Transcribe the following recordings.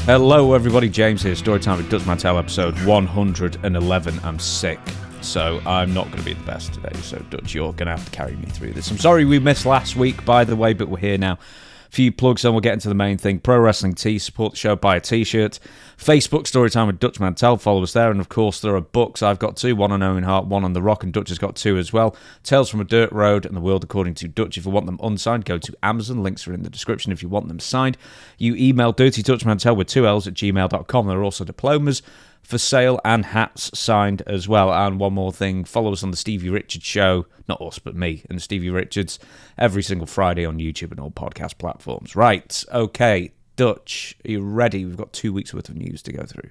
Hello everybody, James here, Storytime with Dutch Mantell, episode 111. I'm sick, so I'm not going to be the best today, so Dutch, you're going to have to carry me through this. I'm sorry we missed last week, by the way, but we're here now. Few plugs and we'll get into the main thing. Pro Wrestling Tee, support the show, buy a t-shirt. Facebook, Storytime with Dutch Mantell, follow us there. And of course there are books. I've got two, one on Owen Hart, one on The Rock, and Dutch has got two as well. Tales from a Dirt Road and The World According to Dutch. If you want them unsigned, go to Amazon, links are in the description if you want them signed. You email dirtydutchmantell with 2 L's at gmail.com. There are also diplomas for sale and hats signed as well. And one more thing, follow us on the Stevie Richards show, not us but me and Stevie Richards, every single Friday on YouTube and all podcast platforms. Right, okay, Dutch, are you ready? We've got 2 weeks worth of news to go through.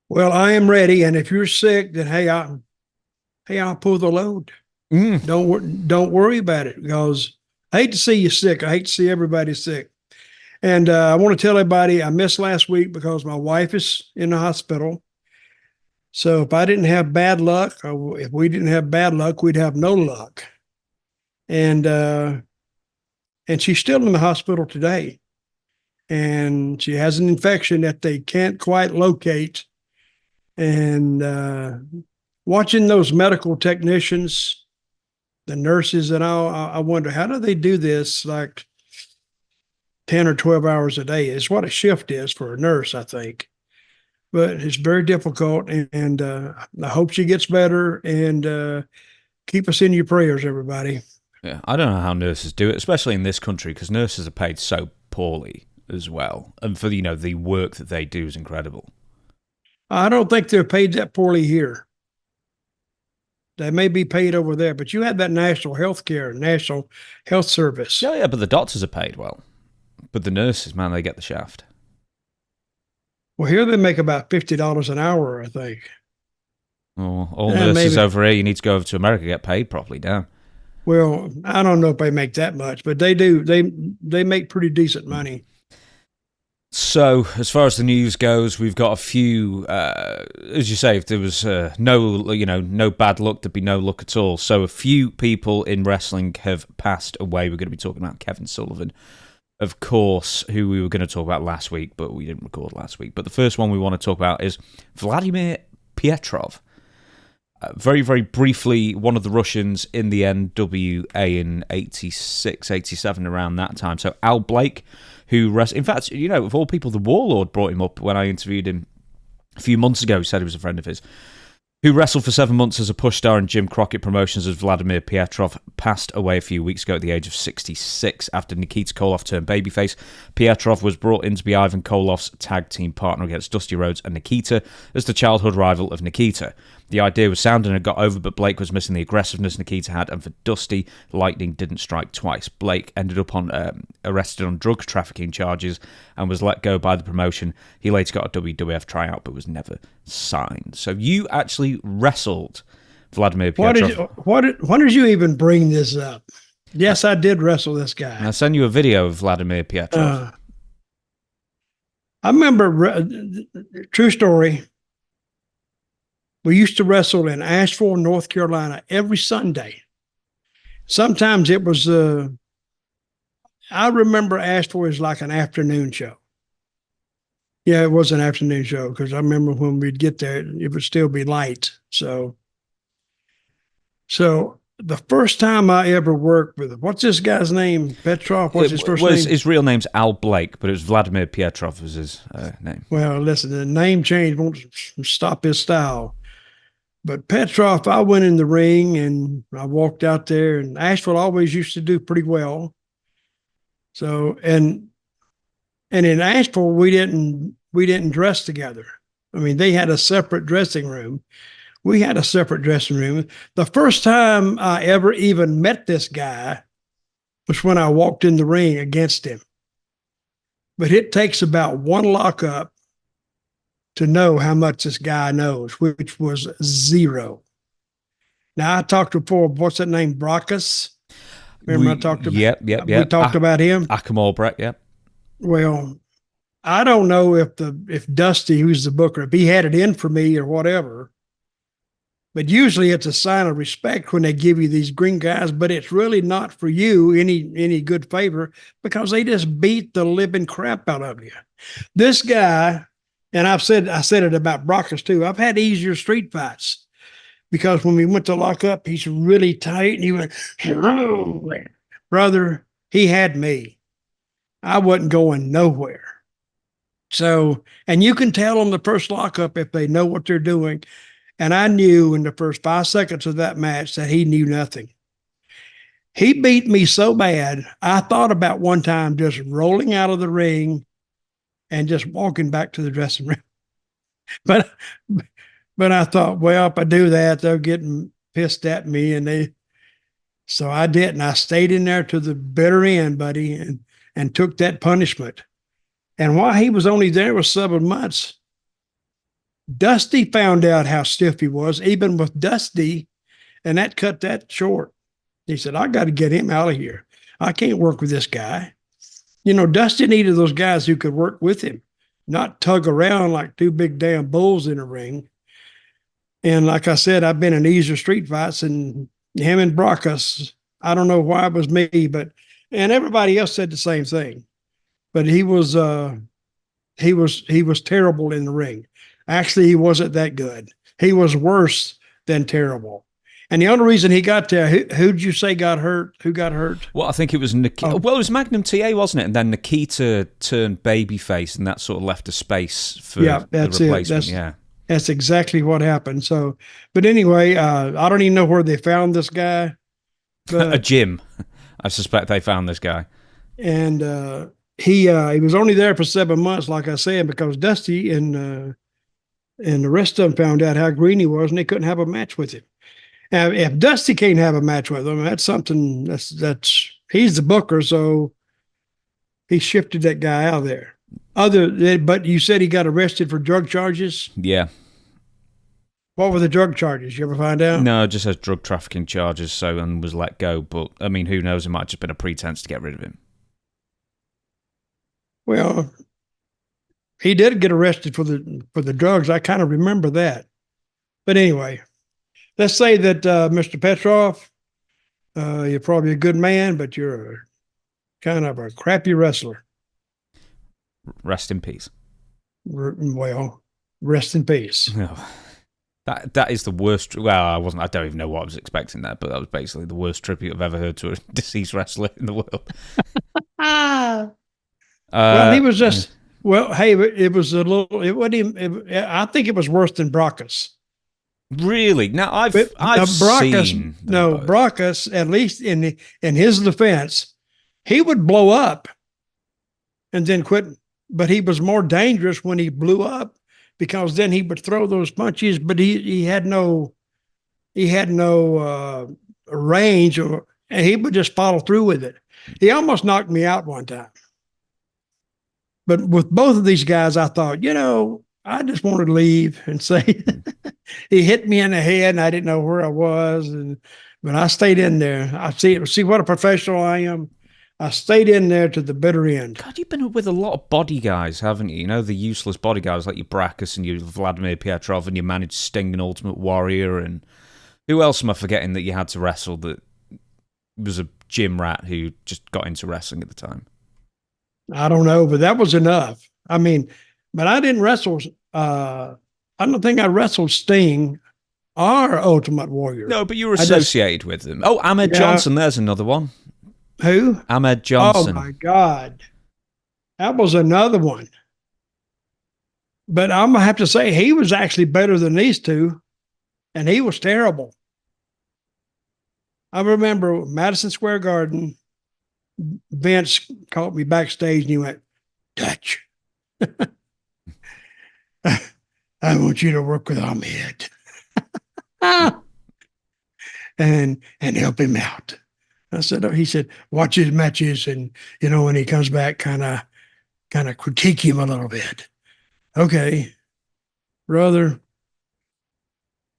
Well, I am ready, and if you're sick, then I'll pull the load. Don't worry about it, because I hate to see you sick. I hate to see everybody sick. And I want to tell everybody I missed last week because my wife is in the hospital. So if I didn't have bad luck, or if we didn't have bad luck, we'd have no luck. And she's still in the hospital today. And she has an infection that they can't quite locate. And watching those medical technicians, the nurses and all, I wonder, how do they do this like 10 or 12 hours a day? Is what a shift is for a nurse, I think. But it's very difficult, and I hope she gets better, and keep us in your prayers, everybody. Yeah, I don't know how nurses do it, especially in this country, because nurses are paid so poorly as well. And for, the work that they do is incredible. I don't think they're paid that poorly here. They may be paid over there, but you have that National Health Service. Yeah, but the doctors are paid well. But the nurses, man, they get the shaft. Well, here they make about $50 an hour, I think. Oh, all nurses over here, you need to go over to America, get paid properly, damn. Well, I don't know if they make that much, but they do. They make pretty decent money. So, as far as the news goes, we've got a few, as you say, if there was no bad luck, there'd be no luck at all. So a few people in wrestling have passed away. We're going to be talking about Kevin Sullivan, of course, who we were going to talk about last week, but we didn't record last week. But the first one we want to talk about is Vladimir Petrov. Very, very briefly, one of the Russians in the NWA in 86, 87, around that time. So Al Blake, who in fact, of all people, the Warlord brought him up when I interviewed him a few months ago. He said he was a friend of his, who wrestled for 7 months as a push star in Jim Crockett Promotions as Vladimir Petrov, passed away a few weeks ago at the age of 66 after Nikita Koloff turned babyface. Petrov was brought in to be Ivan Koloff's tag team partner against Dusty Rhodes and Nikita as the childhood rival of Nikita. The idea was sound and had got over, but Blake was missing the aggressiveness Nikita had, and for Dusty, lightning didn't strike twice. Blake ended up arrested on drug trafficking charges and was let go by the promotion. He later got a WWF tryout, but was never signed. So you actually wrestled Vladimir Petrov. Why did you even bring this up? Yes, I did wrestle this guy. I'll send you a video of Vladimir Petrov. I remember, true story, we used to wrestle in Asheville, North Carolina, every Sunday. Sometimes it was, I remember Asheville was like an afternoon show. Yeah, it was an afternoon show, because I remember when we'd get there, it would still be light. So the first time I ever worked with him, what's this guy's name? Petrov? What's his first name? His real name's Al Blake, but it was Vladimir Petrov was his name. Well, listen, the name change won't stop his style. But Petrov, I went in the ring and I walked out there, and Asheville always used to do pretty well. So, and in Asheville, we didn't dress together. I mean, they had a separate dressing room. We had a separate dressing room. The first time I ever even met this guy was when I walked in the ring against him. But it takes about one lockup to know how much this guy knows, which was zero. Now, I talked before, what's that name, Brockus? Remember I talked about? Yep. We talked about him? Akamal Brett, yep. Well, I don't know if Dusty, who's the booker, if he had it in for me or whatever, But usually it's a sign of respect when they give you these green guys, but it's really not for you any good favor because they just beat the living crap out of you. This guy, and I said it about Brockus too. I've had easier street fights because when we went to lock up, he's really tight and he went, brother, he had me. I wasn't going nowhere. So, and you can tell on the first lockup if they know what they're doing. And I knew in the first 5 seconds of that match that he knew nothing. He beat me so bad, I thought about one time just rolling out of the ring and just walking back to the dressing room. But I thought, well, if I do that, they'll get pissed at me. So I didn't. I stayed in there to the bitter end, buddy, and took that punishment. And while he was only there for 7 months, Dusty found out how stiff he was, even with Dusty, and that cut that short. He said, I got to get him out of here. I can't work with this guy. You know, Dusty needed those guys who could work with him, not tug around like two big damn bulls in a ring. And like I said, I've been in easier street fights, and him and Brockus, I don't know why it was me, and everybody else said the same thing. But he was terrible in the ring. Actually, he wasn't that good. He was worse than terrible. And the only reason he got there, who'd you say got hurt? Who got hurt? Well, I think it was Nikita. Oh. Well, it was Magnum TA, wasn't it? And then Nikita turned babyface, and that sort of left a space for the replacement. That's exactly what happened. So, but anyway, I don't even know where they found this guy. A gym. I suspect they found this guy. And he was only there for 7 months, like I said, because Dusty and the rest of them found out how green he was, and they couldn't have a match with him. Now, if Dusty can't have a match with him, that's something. That's he's the booker, so he shifted that guy out of there. But you said he got arrested for drug charges? Yeah. What were the drug charges? You ever find out? No, it just has drug trafficking charges, and was let go. But, I mean, who knows? It might have just been a pretense to get rid of him. Well, he did get arrested for the drugs. I kind of remember that. But anyway, let's say that Mr. Petrov, you're probably a good man, but you're kind of a crappy wrestler. Rest in peace. Well, rest in peace. No. That is the worst. Well, I don't even know what I was expecting there, but that was basically the worst tribute I've ever heard to a deceased wrestler in the world. Well, he was just. Well, hey, it was a little. It wasn't even. I think it was worse than Brockus. Really? Now I've Brockus, seen. Brockus, at least in his defense, he would blow up and then quit. But he was more dangerous when he blew up, because then he would throw those punches, but he had no range, and he would just follow through with it. He almost knocked me out one time. But with both of these guys, I thought, I just wanted to leave and say he hit me in the head, and I didn't know where I was, but I stayed in there. I see what a professional I am. I stayed in there to the bitter end. God, you've been with a lot of body guys, haven't you? You know, the useless body guys like your Brackus and your Vladimir Petrov, and you managed Sting and Ultimate Warrior, and who else am I forgetting that you had to wrestle that was a gym rat who just got into wrestling at the time? I don't know, but that was enough. I mean, but I didn't wrestle. I don't think I wrestled Sting or Ultimate Warrior. No, but you were associated with them. Oh, Ahmed Johnson, there's another one. Who? Ahmed Johnson. Oh, my God. That was another one. But I'm going to have to say, he was actually better than these two, and he was terrible. I remember Madison Square Garden, Vince caught me backstage, and he went, Dutch, I want you to work with Ahmed and help him out. He said, watch his matches, and, when he comes back, kind of critique him a little bit. Okay, brother.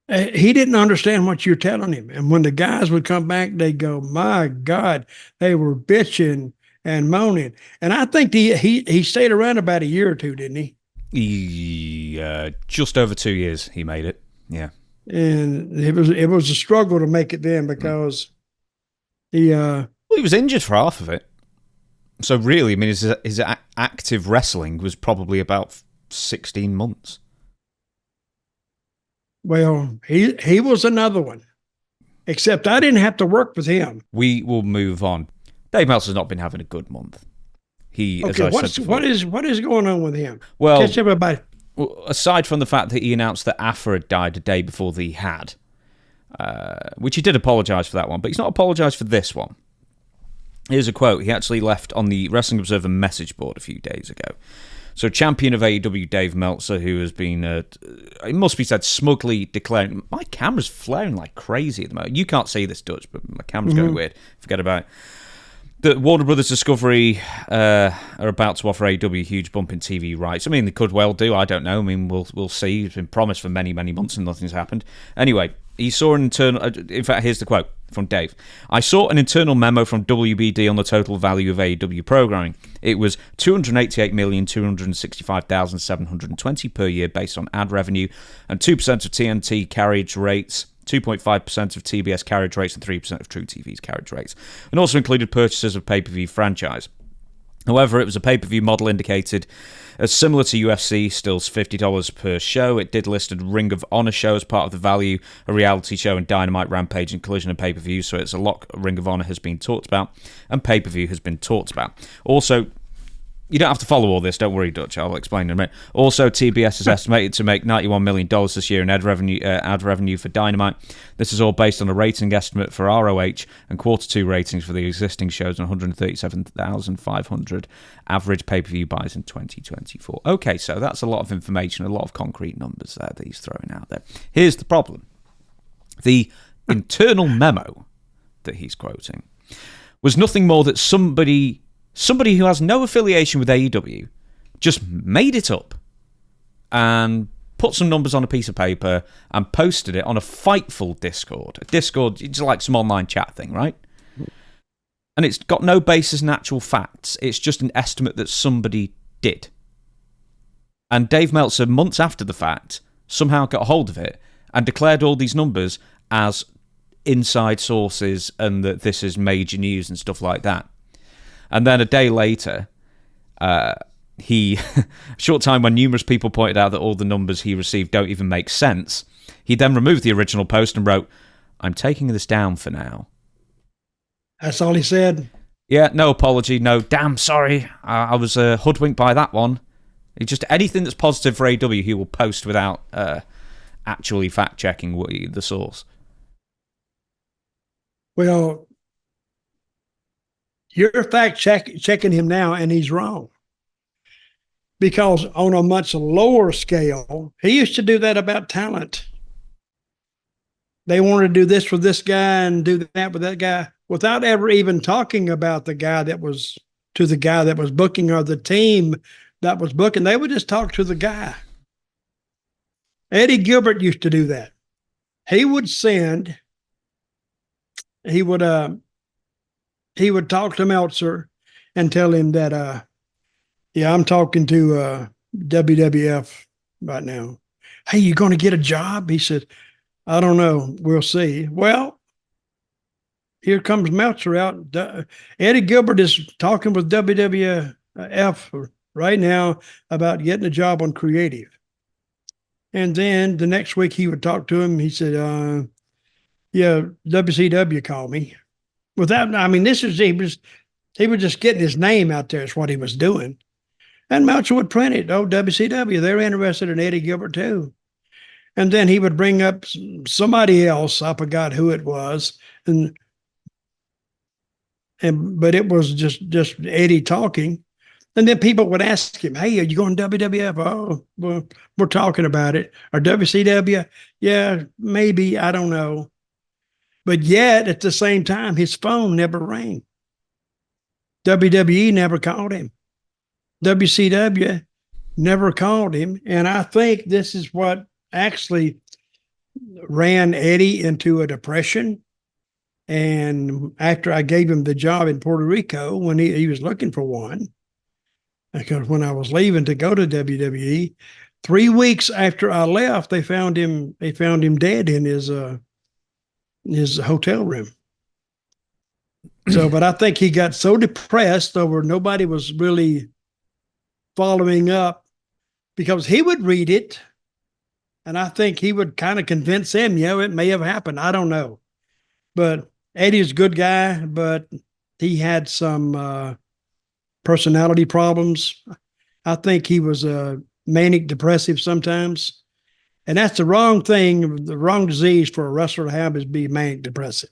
He didn't understand what you're telling him. And when the guys would come back, they'd go, my God, they were bitching and moaning. And I think he stayed around about a year or two, didn't he? Just over 2 years he made it. Yeah. and it was a struggle to make it then because he Well, he was injured for half of it. So really, I mean, his active wrestling was probably about 16 months. well, he was another one. Except I didn't have to work with him. We will move on. Dave Meltzer's not been having a good month. He, Okay, as I said before, what is going on with him? Well, catch everybody. Aside from the fact that he announced that Afa had died a day before he had, which he did apologise for that one, but he's not apologised for this one. Here's a quote he actually left on the Wrestling Observer message board a few days ago. So, champion of AEW Dave Meltzer, who has been, it must be said, smugly declaring, my camera's flaring like crazy at the moment. You can't see this, Dutch, but my camera's going weird. Forget about it. The Warner Brothers Discovery are about to offer AEW a huge bump in TV rights. I mean, they could well do. I don't know. I mean, we'll see. It's been promised for many, many months and nothing's happened. Anyway, he saw an internal... In fact, here's the quote from Dave. I saw an internal memo from WBD on the total value of AEW programming. It was $288,265,720 per year based on ad revenue and 2% of TNT carriage rates, 2.5% of TBS carriage rates, and 3% of True TV's carriage rates, and also included purchases of pay-per-view franchise. However, it was a pay-per-view model indicated as similar to UFC, still $50 per show. It did list a Ring of Honor show as part of the value, a reality show, and Dynamite, Rampage, and Collision and pay-per-view, so it's a lot. Ring of Honor has been talked about, and pay-per-view has been talked about. Also, you don't have to follow all this, don't worry, Dutch, I'll explain in a minute. Also, TBS is estimated to make $91 million this year in ad revenue for Dynamite. This is all based on a rating estimate for ROH and quarter two ratings for the existing shows and 137,500 average pay-per-view buys in 2024. Okay, so that's a lot of information, a lot of concrete numbers there that he's throwing out there. Here's the problem. The internal memo that he's quoting was nothing more than somebody who has no affiliation with AEW just made it up and put some numbers on a piece of paper and posted it on a Fightful Discord. A Discord, it's like some online chat thing, right? And it's got no basis in actual facts. It's just an estimate that somebody did. And Dave Meltzer, months after the fact, somehow got a hold of it and declared all these numbers as inside sources and that this is major news and stuff like that. And then a day later, a short time when numerous people pointed out that all the numbers he received don't even make sense, he then removed the original post and wrote, I'm taking this down for now. That's all he said? Yeah, no apology, no, damn, sorry, I was hoodwinked by that one. It's just anything that's positive for AW, he will post without actually fact-checking the source. Well, you're fact-checking him now, and he's wrong. Because on a much lower scale, he used to do that about talent. They wanted to do this with this guy and do that with that guy without ever even talking about the guy that was booking or the team that was booking. They would just talk to the guy. Eddie Gilbert used to do that. He would talk to Meltzer and tell him that, I'm talking to WWF right now. Hey, you going to get a job? He said, I don't know. We'll see. Well, here comes Meltzer out. Eddie Gilbert is talking with WWF right now about getting a job on creative. And then the next week he would talk to him. He said, WCW called me. Without, I mean, he was just getting his name out there is what he was doing. And Meltzer would print it. Oh, WCW, they're interested in Eddie Gilbert too. And then he would bring up somebody else. I forgot who it was. But it was just Eddie talking. And then people would ask him, hey, are you going to WWF? Oh, well, we're talking about it. Or WCW? Yeah, maybe. I don't know. But yet, at the same time, his phone never rang. WWE never called him. WCW never called him. And I think this is what actually ran Eddie into a depression. And after I gave him the job in Puerto Rico, when he was looking for one, because when I was leaving to go to WWE, 3 weeks after I left, they found him. They found him dead in his hotel room. So, but I think he got so depressed over nobody was really following up because he would read it, and I think he would kind of convince him, it may have happened. I don't know, but Eddie's a good guy, but he had some personality problems. I think he was manic depressive sometimes. And that's the wrong thing, the wrong disease for a wrestler to have is be manic depressive.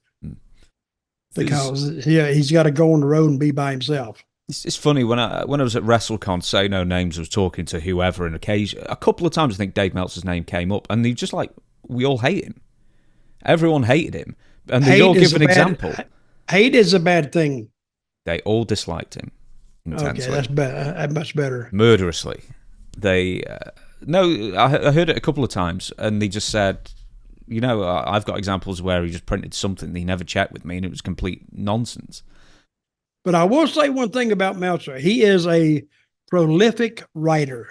Because he's got to go on the road and be by himself. It's funny, when I was at WrestleCon, Say No Names, I was talking to whoever, and a couple of times I think Dave Meltzer's name came up, and they just like, we all hate him. Everyone hated him. And they all give an example. Hate is a bad thing. They all disliked him intensely. Okay, that's better. Much better. Murderously. They no, I heard it a couple of times, and they just said, I've got examples where he just printed something that he never checked with me, and it was complete nonsense. But I will say one thing about Meltzer. He is a prolific writer.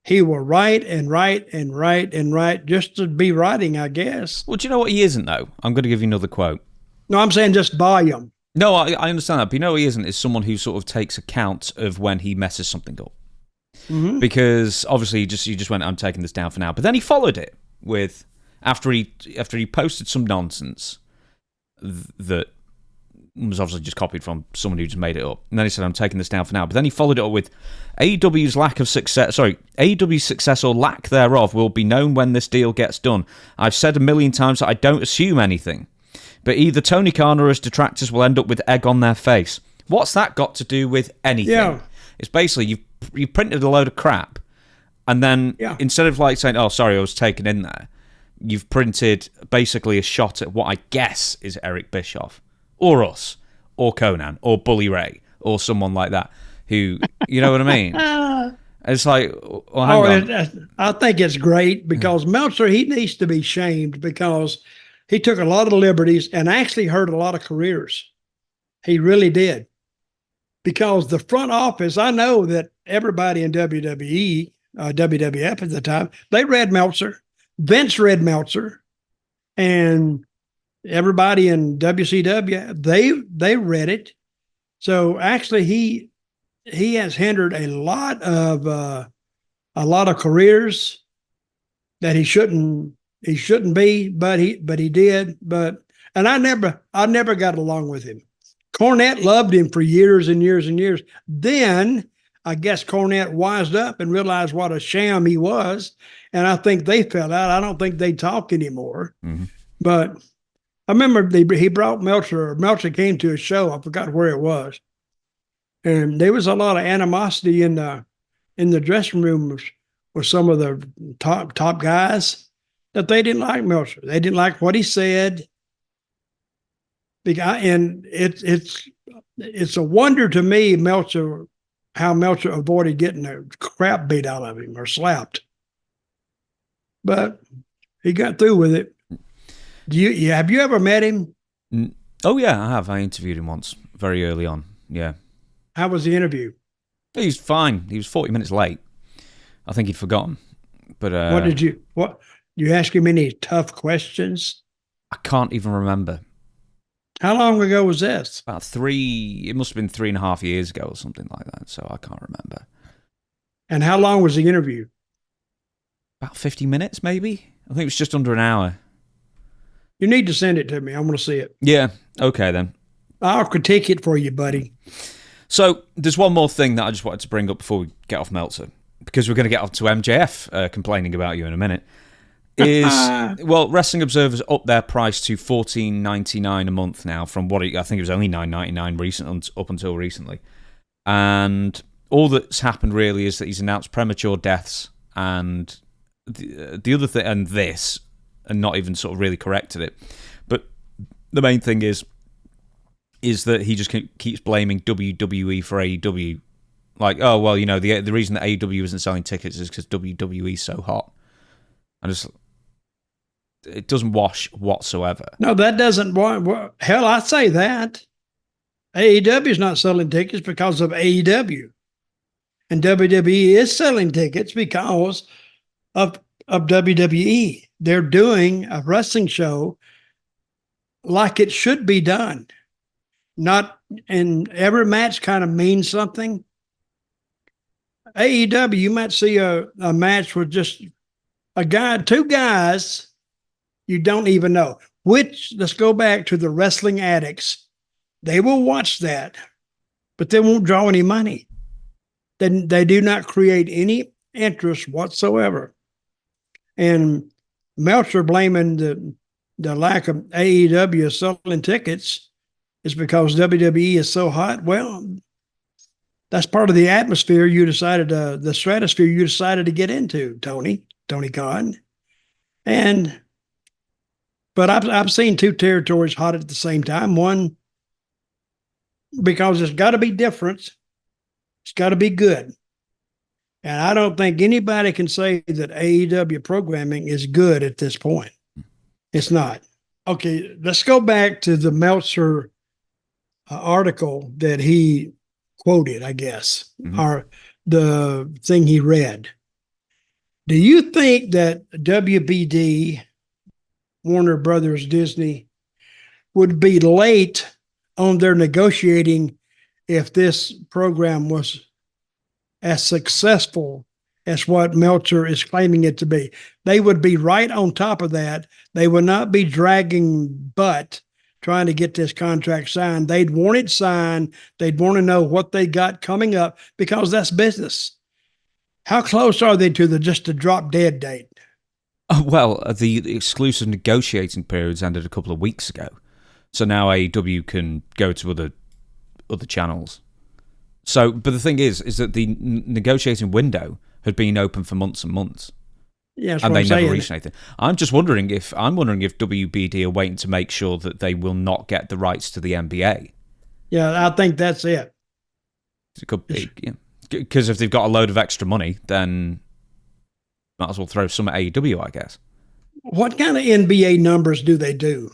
He will write and write and write and write just to be writing, I guess. Well, do you know what he isn't, though? I'm going to give you another quote. No, I'm saying just volume. No, I understand that. But you know what he isn't? Is someone who sort of takes account of when he messes something up. Mm-hmm. Because obviously he just went, I'm taking this down for now. But then he followed it with, after he posted some nonsense that was obviously just copied from someone who just made it up. And then he said, I'm taking this down for now. But then he followed it up with, AEW's success or lack thereof will be known when this deal gets done. I've said 1,000,000 times that I don't assume anything. But either Tony Khan or his detractors will end up with egg on their face. What's that got to do with anything? Yeah. It's basically, you've printed a load of crap, and then instead of like saying, oh, sorry, I was taken in there, you've printed basically a shot at what I guess is Eric Bischoff. Or us, or Konnan, or Bully Ray, or someone like that, who, you know what I mean? It's like, well, hang on. I think it's great because Meltzer, he needs to be shamed because he took a lot of liberties and actually hurt a lot of careers. He really did. Because the front office, I know that everybody in WWE, WWF at the time, they read Meltzer. Vince read Meltzer. And everybody in WCW, they read it. So actually, he has hindered a lot of careers that he shouldn't be, but he did. And I never got along with him. Cornette loved him for years and years and years. Then I guess Cornette wised up and realized what a sham he was, and I think they fell out. I don't think they talk anymore. Mm-hmm. But I remember he brought Meltzer. Meltzer came to a show. I forgot where it was, and there was a lot of animosity in the dressing room with some of the top guys that they didn't like Meltzer. They didn't like what he said. And it's a wonder to me, how Meltzer avoided getting the crap beat out of him or slapped. But he got through with it. Have you ever met him? Oh, yeah, I have. I interviewed him once, very early on. Yeah. How was the interview? He was fine. He was 40 minutes late. I think he'd forgotten. But you ask him any tough questions? I can't even remember. How long ago was this? About it must have been 3.5 years ago or something like that, so I can't remember. And how long was the interview? About 50 minutes, maybe? I think it was just under an hour. You need to send it to me. I want to see it. Yeah, okay then. I'll critique it for you, buddy. So, there's one more thing that I just wanted to bring up before we get off Meltzer, because we're going to get off to MJF complaining about you in a minute. Wrestling Observer's up their price to $14.99 a month now from what I think it was only $9.99 up until recently. And all that's happened really is that he's announced premature deaths and the other thing, and this, and not even sort of really corrected it. But the main thing is that he just keeps blaming WWE for AEW. Like, oh, well, the reason that AEW isn't selling tickets is because WWE's so hot. It doesn't wash whatsoever. No, that doesn't. Hell, I say that. AEW is not selling tickets because of AEW. And WWE is selling tickets because of WWE. They're doing a wrestling show like it should be done. Not, and every match kind of means something. AEW, you might see a match with just two guys you don't even know. Which, let's go back to the wrestling addicts. They will watch that, but they won't draw any money. Then they do not create any interest whatsoever. And Meltzer blaming the lack of AEW selling tickets is because WWE is so hot. Well, that's part of the atmosphere you decided the stratosphere you decided to get into, Tony Khan. But I've seen two territories hot at the same time. One, because it's got to be different. It's got to be good. And I don't think anybody can say that AEW programming is good at this point. It's not. Okay, let's go back to the Meltzer article that he quoted, I guess, or the thing he read. Do you think that WBD, Warner Brothers, Disney, would be late on their negotiating if this program was as successful as what Meltzer is claiming it to be? They would be right on top of that. They would not be dragging butt trying to get this contract signed. They'd want it signed. They'd want to know what they got coming up because that's business. How close are they to just the drop dead date? Well, the exclusive negotiating periods ended a couple of weeks ago. So now AEW can go to other channels. So, but the thing is that the negotiating window had been open for months and months. Yeah, and they never reached anything. I'm wondering if WBD are waiting to make sure that they will not get the rights to the NBA. Yeah, I think that's it. It could be, because if they've got a load of extra money, then might as well throw some at AEW, I guess. What kind of NBA numbers do they do?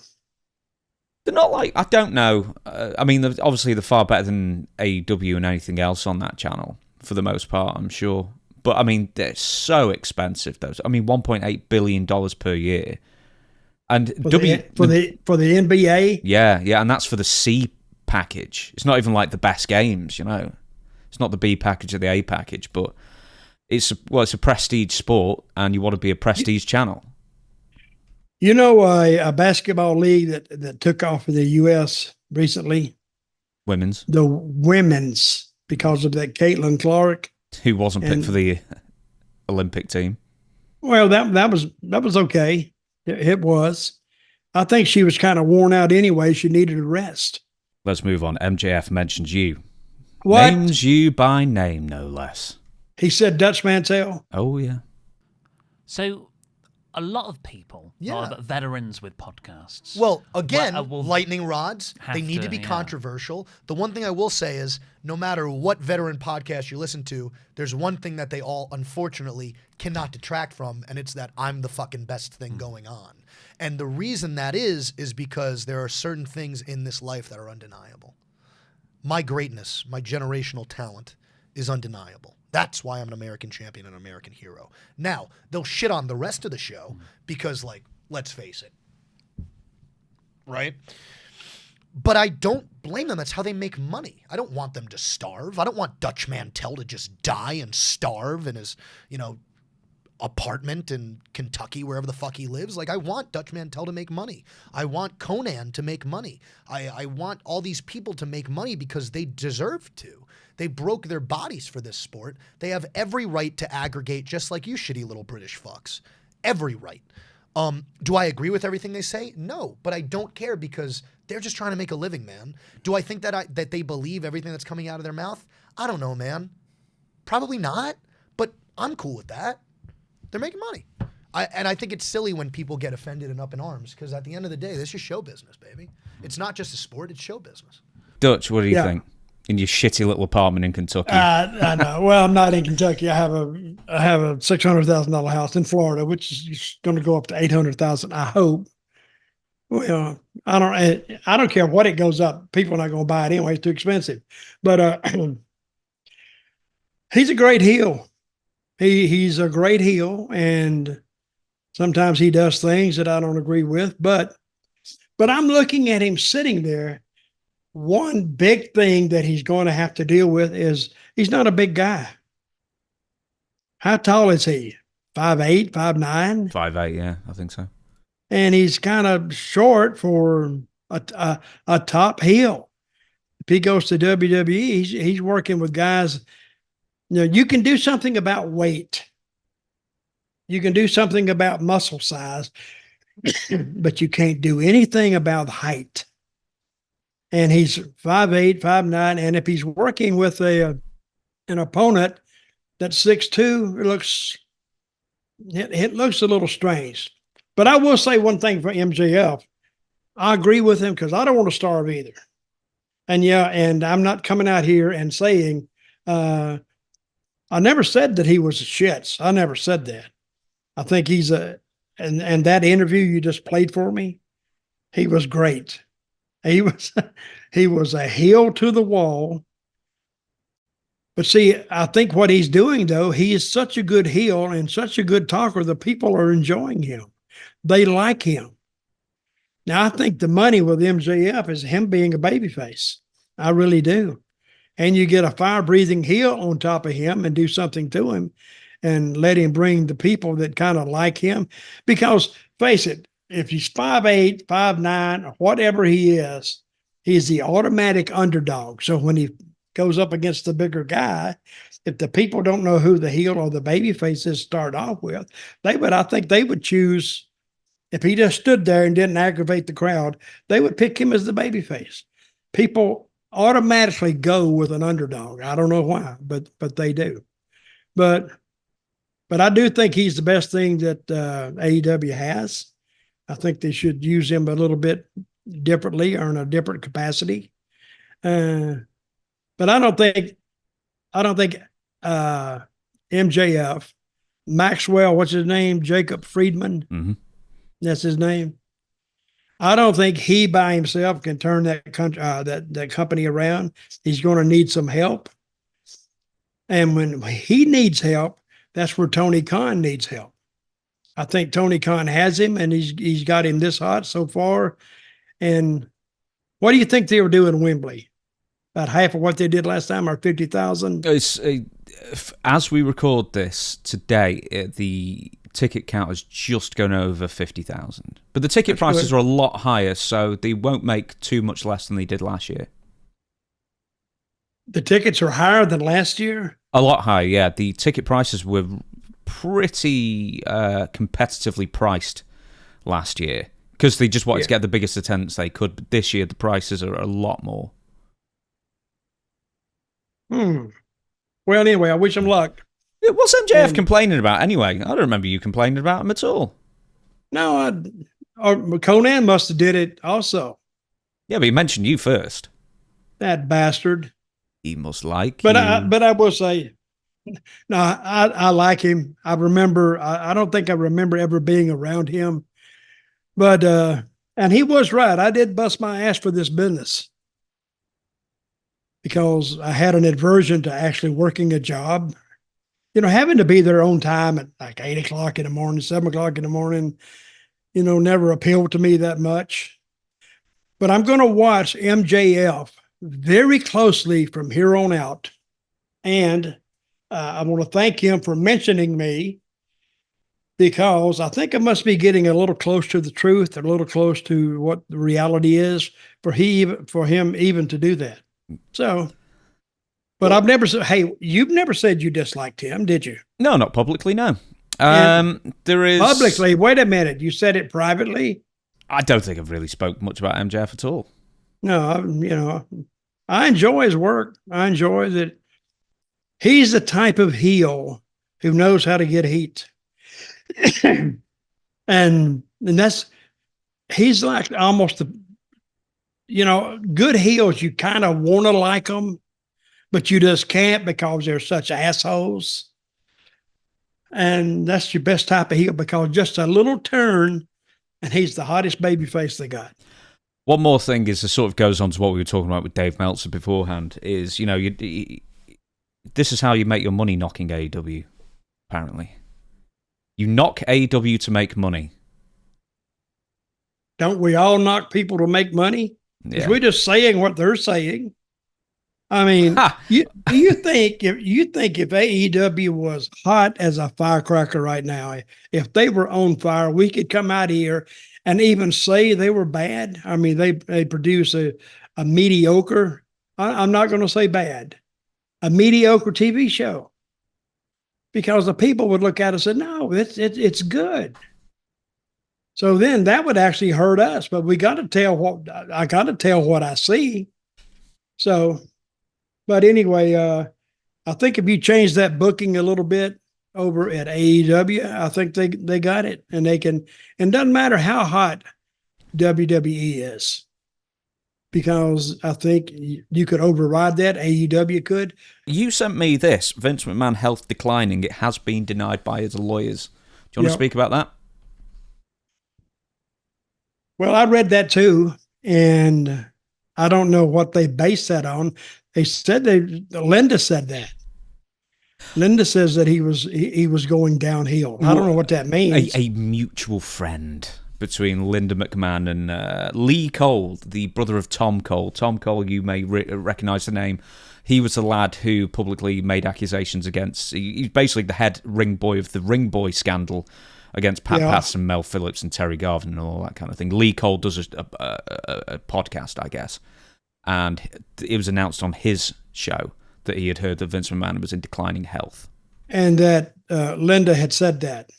They're not like, I don't know. I mean, obviously they're far better than AEW and anything else on that channel, for the most part, I'm sure. But, I mean, they're so expensive, those. I mean, $1.8 billion per year. And for the NBA? Yeah, and that's for the C package. It's not even like the best games, It's not the B package or the A package, but it's a prestige sport, and you want to be a prestige channel. You know, a basketball league that took off in the U.S. recently? Women's. The women's, because of that Caitlin Clark. Who wasn't picked for the Olympic team. Well, that was okay. It was. I think she was kind of worn out anyway. She needed a rest. Let's move on. MJF mentions you. What? Names you by name, no less. He said Dutch Mantell. Oh, yeah. So, a lot of people are veterans with podcasts. Well, again, lightning rods, they need to be controversial. The one thing I will say is, no matter what veteran podcast you listen to, there's one thing that they all, unfortunately, cannot detract from, and it's that I'm the fucking best thing going on. And the reason that is because there are certain things in this life that are undeniable. My greatness, my generational talent is undeniable. That's why I'm an American champion and an American hero. Now, they'll shit on the rest of the show because, let's face it. Right? But I don't blame them. That's how they make money. I don't want them to starve. I don't want Dutch Mantell to just die and starve in his, apartment in Kentucky, wherever the fuck he lives. I want Dutch Mantell to make money. I want Konnan to make money. I want all these people to make money because they deserve to. They broke their bodies for this sport. They have every right to aggregate just like you shitty little British fucks. Every right. Do I agree with everything they say? No, but I don't care because they're just trying to make a living, man. Do I think that they believe everything that's coming out of their mouth? I don't know, man. Probably not, but I'm cool with that. They're making money. I think it's silly when people get offended and up in arms because at the end of the day, this is show business, baby. It's not just a sport, it's show business. Dutch, what do you think? In your shitty little apartment in Kentucky. I know. Well, I'm not in Kentucky. I have a $600,000 house in Florida, which is going to go up to $800,000. I hope. Well, I don't care what it goes up. People are not going to buy it anyway. It's too expensive. But He's a great heel. He's a great heel, and sometimes he does things that I don't agree with, but I'm looking at him sitting there. One big thing that he's going to have to deal with is he's not a big guy. How tall is he? 5'8", 5'9"? 5'8", yeah, I think so. And he's kind of short for a top heel. If he goes to WWE, he's working with guys. You know, you can do something about weight. You can do something about muscle size, but you can't do anything about height. And he's 5'8", 5'9", and if he's working with an opponent that's 6'2", it looks a little strange. But I will say one thing for MJF. I agree with him because I don't want to starve either. And and I'm not coming out here and saying I never said that he was a shits. I never said that. I think he's and that interview you just played for me, he was great. He was a heel to the wall. But see, I think what he's doing, though, he is such a good heel and such a good talker, the people are enjoying him. They like him. Now, I think the money with MJF is him being a babyface. I really do. And you get a fire-breathing heel on top of him and do something to him and let him bring the people that kind of like him. Because, face it, if he's 5'8", 5'9", or whatever he is, he's the automatic underdog. So when he goes up against the bigger guy, if the people don't know who the heel or the baby face is to start off with, I think they would choose, if he just stood there and didn't aggravate the crowd, they would pick him as the baby face. People automatically go with an underdog. I don't know why, but they do. But I do think he's the best thing that AEW has. I think they should use him a little bit differently or in a different capacity. But I don't think MJF, Maxwell, what's his name? Jacob Friedman. Mm-hmm. That's his name. I don't think he by himself can turn that company around. He's going to need some help. And when he needs help, that's where Tony Khan needs help. I think Tony Khan has him, and he's got him this hot so far. And what do you think they were doing in Wembley? About half of what they did last time, or 50,000? As we record this today, the ticket count has just gone over 50,000. But the ticket prices are a lot higher, so they won't make too much less than they did last year. The tickets are higher than last year? A lot higher, yeah. The ticket prices were pretty competitively priced last year because they just wanted to get the biggest attendance they could. But this year, the prices are a lot more. Well, anyway, I wish him luck. What's MJF complaining about anyway? I don't remember you complaining about him at all. No, Konnan must have did it also. Yeah, but he mentioned you first. That bastard. He must like you. But I will say, no, I like him. I remember, I don't think I remember ever being around him. But, and he was right. I did bust my ass for this business because I had an aversion to actually working a job. You know, having to be there on time at like 8 o'clock in the morning, 7 o'clock in the morning, you know, never appealed to me that much. But I'm going to watch MJF very closely from here on out. And I want to thank him for mentioning me because I think I must be getting a little close to the truth, a little close to what the reality is for him even to do that. So, but I've never said, hey, you've never said you disliked him, did you? No, not publicly, no. There is... Publicly, wait a minute. You said it privately? I don't think I've really spoke much about MJF at all. No, you know, I enjoy his work. I enjoy that he's the type of heel who knows how to get heat. and he's like almost good heels. You kind of want to like them, but you just can't because they're such assholes. And that's your best type of heel because just a little turn and he's the hottest babyface they got. One more thing is, it sort of goes on to what we were talking about with Dave Meltzer beforehand, is, you know, this is how you make your money knocking AEW, apparently. You knock AEW to make money. Don't we all knock people to make money? Because we're just saying what they're saying. I mean, you think if AEW was hot as a firecracker right now, if they were on fire, we could come out here and even say they were bad? I mean, they produce a mediocre, I'm not going to say bad, a mediocre TV show. Because the people would look at it and say, no, it's good. So then that would actually hurt us, but I got to tell what I see. So, but anyway, I think if you change that booking a little bit over at AEW, I think they got it, and they can. And doesn't matter how hot WWE is, because I think you could override that. AEW could. You sent me this Vince McMahon health declining. It has been denied by his lawyers. Do you want to speak about that? Well, I read that too, and I don't know what they based that on. They said Linda said that. Linda says that he was going downhill. I don't know what that means. A mutual friend between Linda McMahon and Lee Cole, the brother of Tom Cole. Tom Cole, you may recognize the name. He was the lad who publicly made accusations against. He's basically the head ring boy of the Ring Boy scandal against Pat Patterson, Mel Phillips, and Terry Garvin, and all that kind of thing. Lee Cole does a podcast, I guess, and it was announced on his show that he had heard that Vince McMahon was in declining health, and that Linda had said that.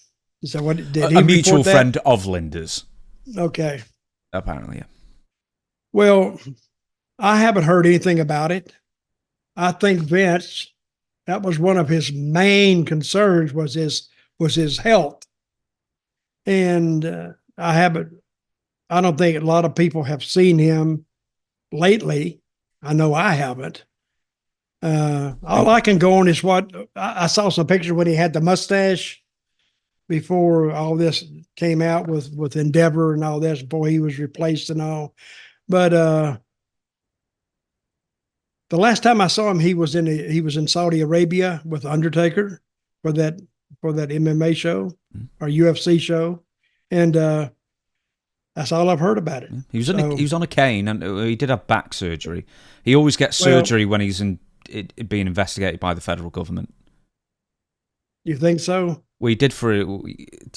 Is that what did he a mutual friend of Linda's? Okay, apparently, yeah. Well, I haven't heard anything about it. I think Vince, that was one of his main concerns was his health. And I don't think a lot of people have seen him lately. I know I haven't. All I can go on is what I saw some pictures when he had the mustache before all this came out with Endeavor and all this, before he was replaced and all. But the last time I saw him, he was in Saudi Arabia with Undertaker for that MMA show or UFC show, and that's all I've heard about it. He was on a cane, and he did have back surgery. He always gets surgery when he's being investigated by the federal government. You think so? We did do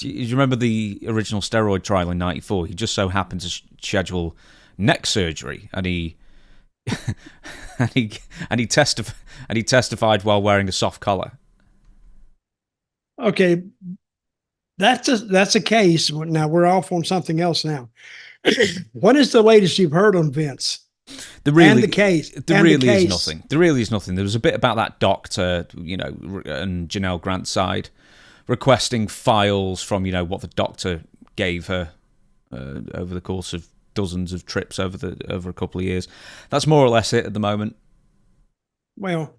you remember the original steroid trial in '94? He just so happened to schedule neck surgery, and he he testified while wearing a soft collar. Okay, that's a case. Now we're off on something else now. What is the latest you've heard on Vince? There really is nothing. There really is nothing. There was a bit about that doctor, and Janelle Grant's side, requesting files from, what the doctor gave her over the course of dozens of trips over a couple of years. That's more or less it at the moment. Well,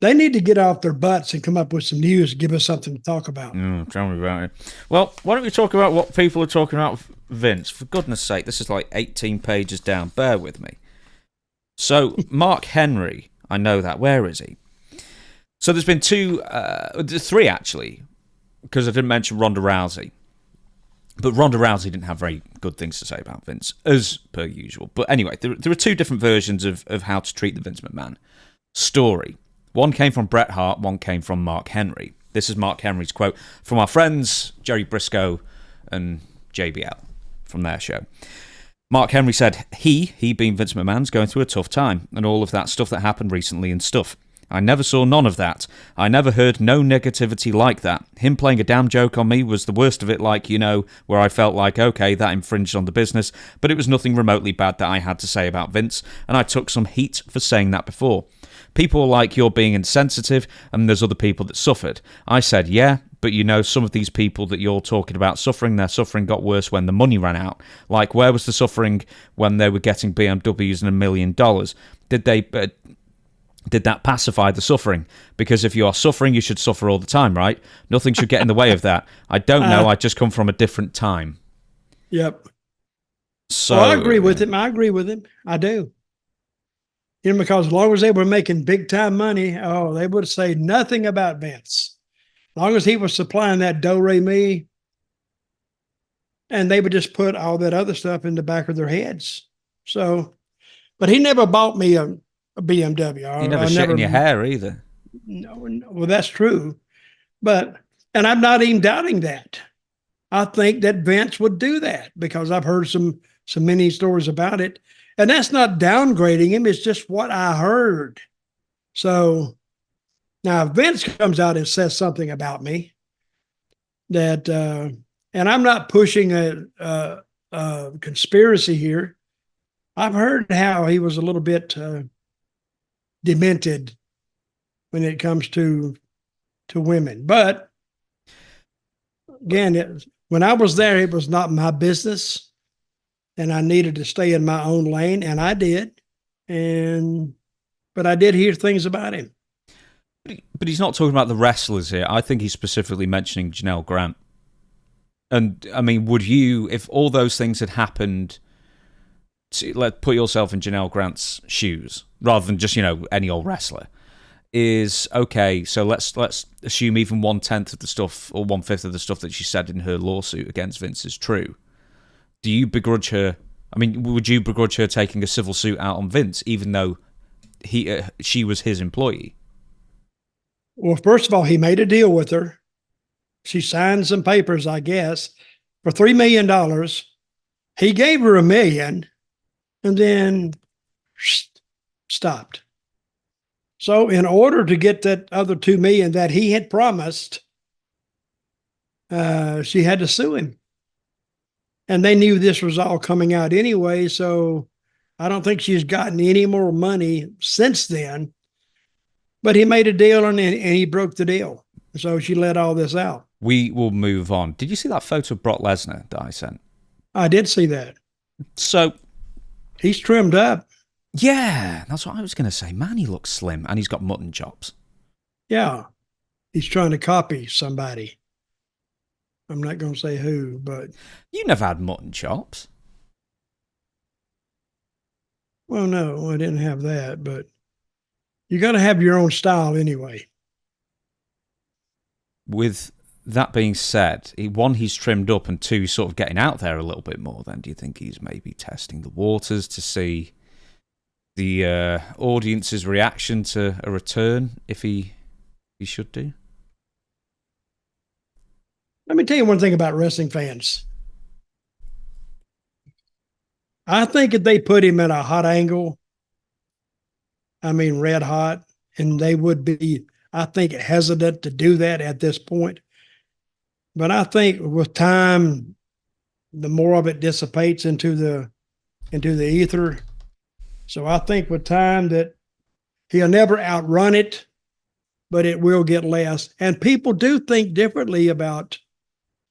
they need to get off their butts and come up with some news and give us something to talk about. Tell me about it. Well, why don't we talk about what people are talking about Vince? For goodness sake, this is like 18 pages down. Bear with me. So, Mark Henry, I know that. Where is he? So there's been three actually, because I didn't mention Ronda Rousey. But Ronda Rousey didn't have very good things to say about Vince, as per usual. But anyway, there are two different versions of how to treat the Vince McMahon story. One came from Bret Hart, one came from Mark Henry. This is Mark Henry's quote from our friends Jerry Briscoe and JBL from their show. Mark Henry said, he being Vince McMahon's going through a tough time, and all of that stuff that happened recently and stuff. I never saw none of that. I never heard no negativity like that. Him playing a damn joke on me was the worst of it, where I felt like, okay, that infringed on the business, but it was nothing remotely bad that I had to say about Vince, and I took some heat for saying that before. People are like, you're being insensitive, and there's other people that suffered. I said, yeah, but some of these people that you're talking about suffering, their suffering got worse when the money ran out. Like, where was the suffering when they were getting BMWs and $1 million? Did that pacify the suffering? Because if you are suffering, you should suffer all the time, right? Nothing should get in the way of that. I don't know. I just come from a different time. Yep. So I agree with him. I do. because as long as they were making big time money, they would say nothing about Vince. As long as he was supplying that do-re-mi, and they would just put all that other stuff in the back of their heads. So, but he never bought me a BMW. You never shit in your hair either. No, well, that's true. And I'm not even doubting that. I think that Vince would do that because I've heard some many stories about it. And that's not downgrading him. It's just what I heard. So now if Vince comes out and says something about me that, and I'm not pushing a conspiracy here. I've heard how he was a little bit demented when it comes to women. But again, when I was there, it was not my business, and I needed to stay in my own lane, and I did. But I did hear things about him. But he's not talking about the wrestlers here. I think he's specifically mentioning Janelle Grant. And I mean, would you, if all those things had happened, let's put yourself in Janelle Grant's shoes rather than just any old wrestler? Is okay. So let's assume even 1/10 of the stuff or 1/5 of the stuff that she said in her lawsuit against Vince is true. Do you begrudge her? I mean, would you begrudge her taking a civil suit out on Vince, even though she was his employee? Well, first of all, he made a deal with her. She signed some papers, I guess, for $3 million. He gave her $1 million, and then stopped. So in order to get that other $2 million that he had promised, she had to sue him. And they knew this was all coming out anyway, so I don't think she's gotten any more money since then. But he made a deal, and he broke the deal. So she let all this out. We will move on. Did you see that photo of Brock Lesnar that I sent? I did see that. So he's trimmed up. Yeah, that's what I was going to say. Man, he looks slim, and he's got mutton chops. Yeah, he's trying to copy somebody. I'm not going to say who, but... You never had mutton chops. Well, no, I didn't have that, but you got to have your own style anyway. With that being said, one, he's trimmed up, and two, he's sort of getting out there a little bit more then. Do you think he's maybe testing the waters to see the audience's reaction to a return, if he should do? Let me tell you one thing about wrestling fans. I think if they put him at a hot angle, I mean red hot, and they would be, I think, hesitant to do that at this point. But I think with time, the more of it dissipates into the ether. So I think with time that he'll never outrun it, but it will get less. And people do think differently about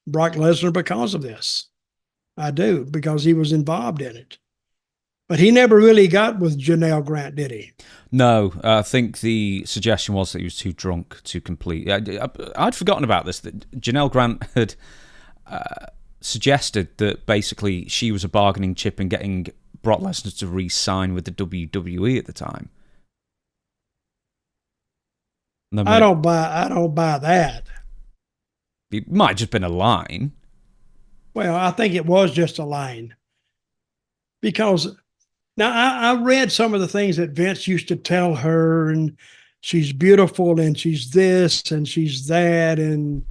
Brock Lesnar because of this. I do, because he was involved in it. But he never really got with Janelle Grant, did he? No, I think the suggestion was that he was too drunk to complete. I'd forgotten about this, that Janelle Grant had suggested that basically she was a bargaining chip in getting Brock Lesnar to re-sign with the WWE at the time. I don't buy that. It might have just been a line. Well, I think it was just a line. Because now I read some of the things that Vince used to tell her, and she's beautiful, and she's this, and she's that, and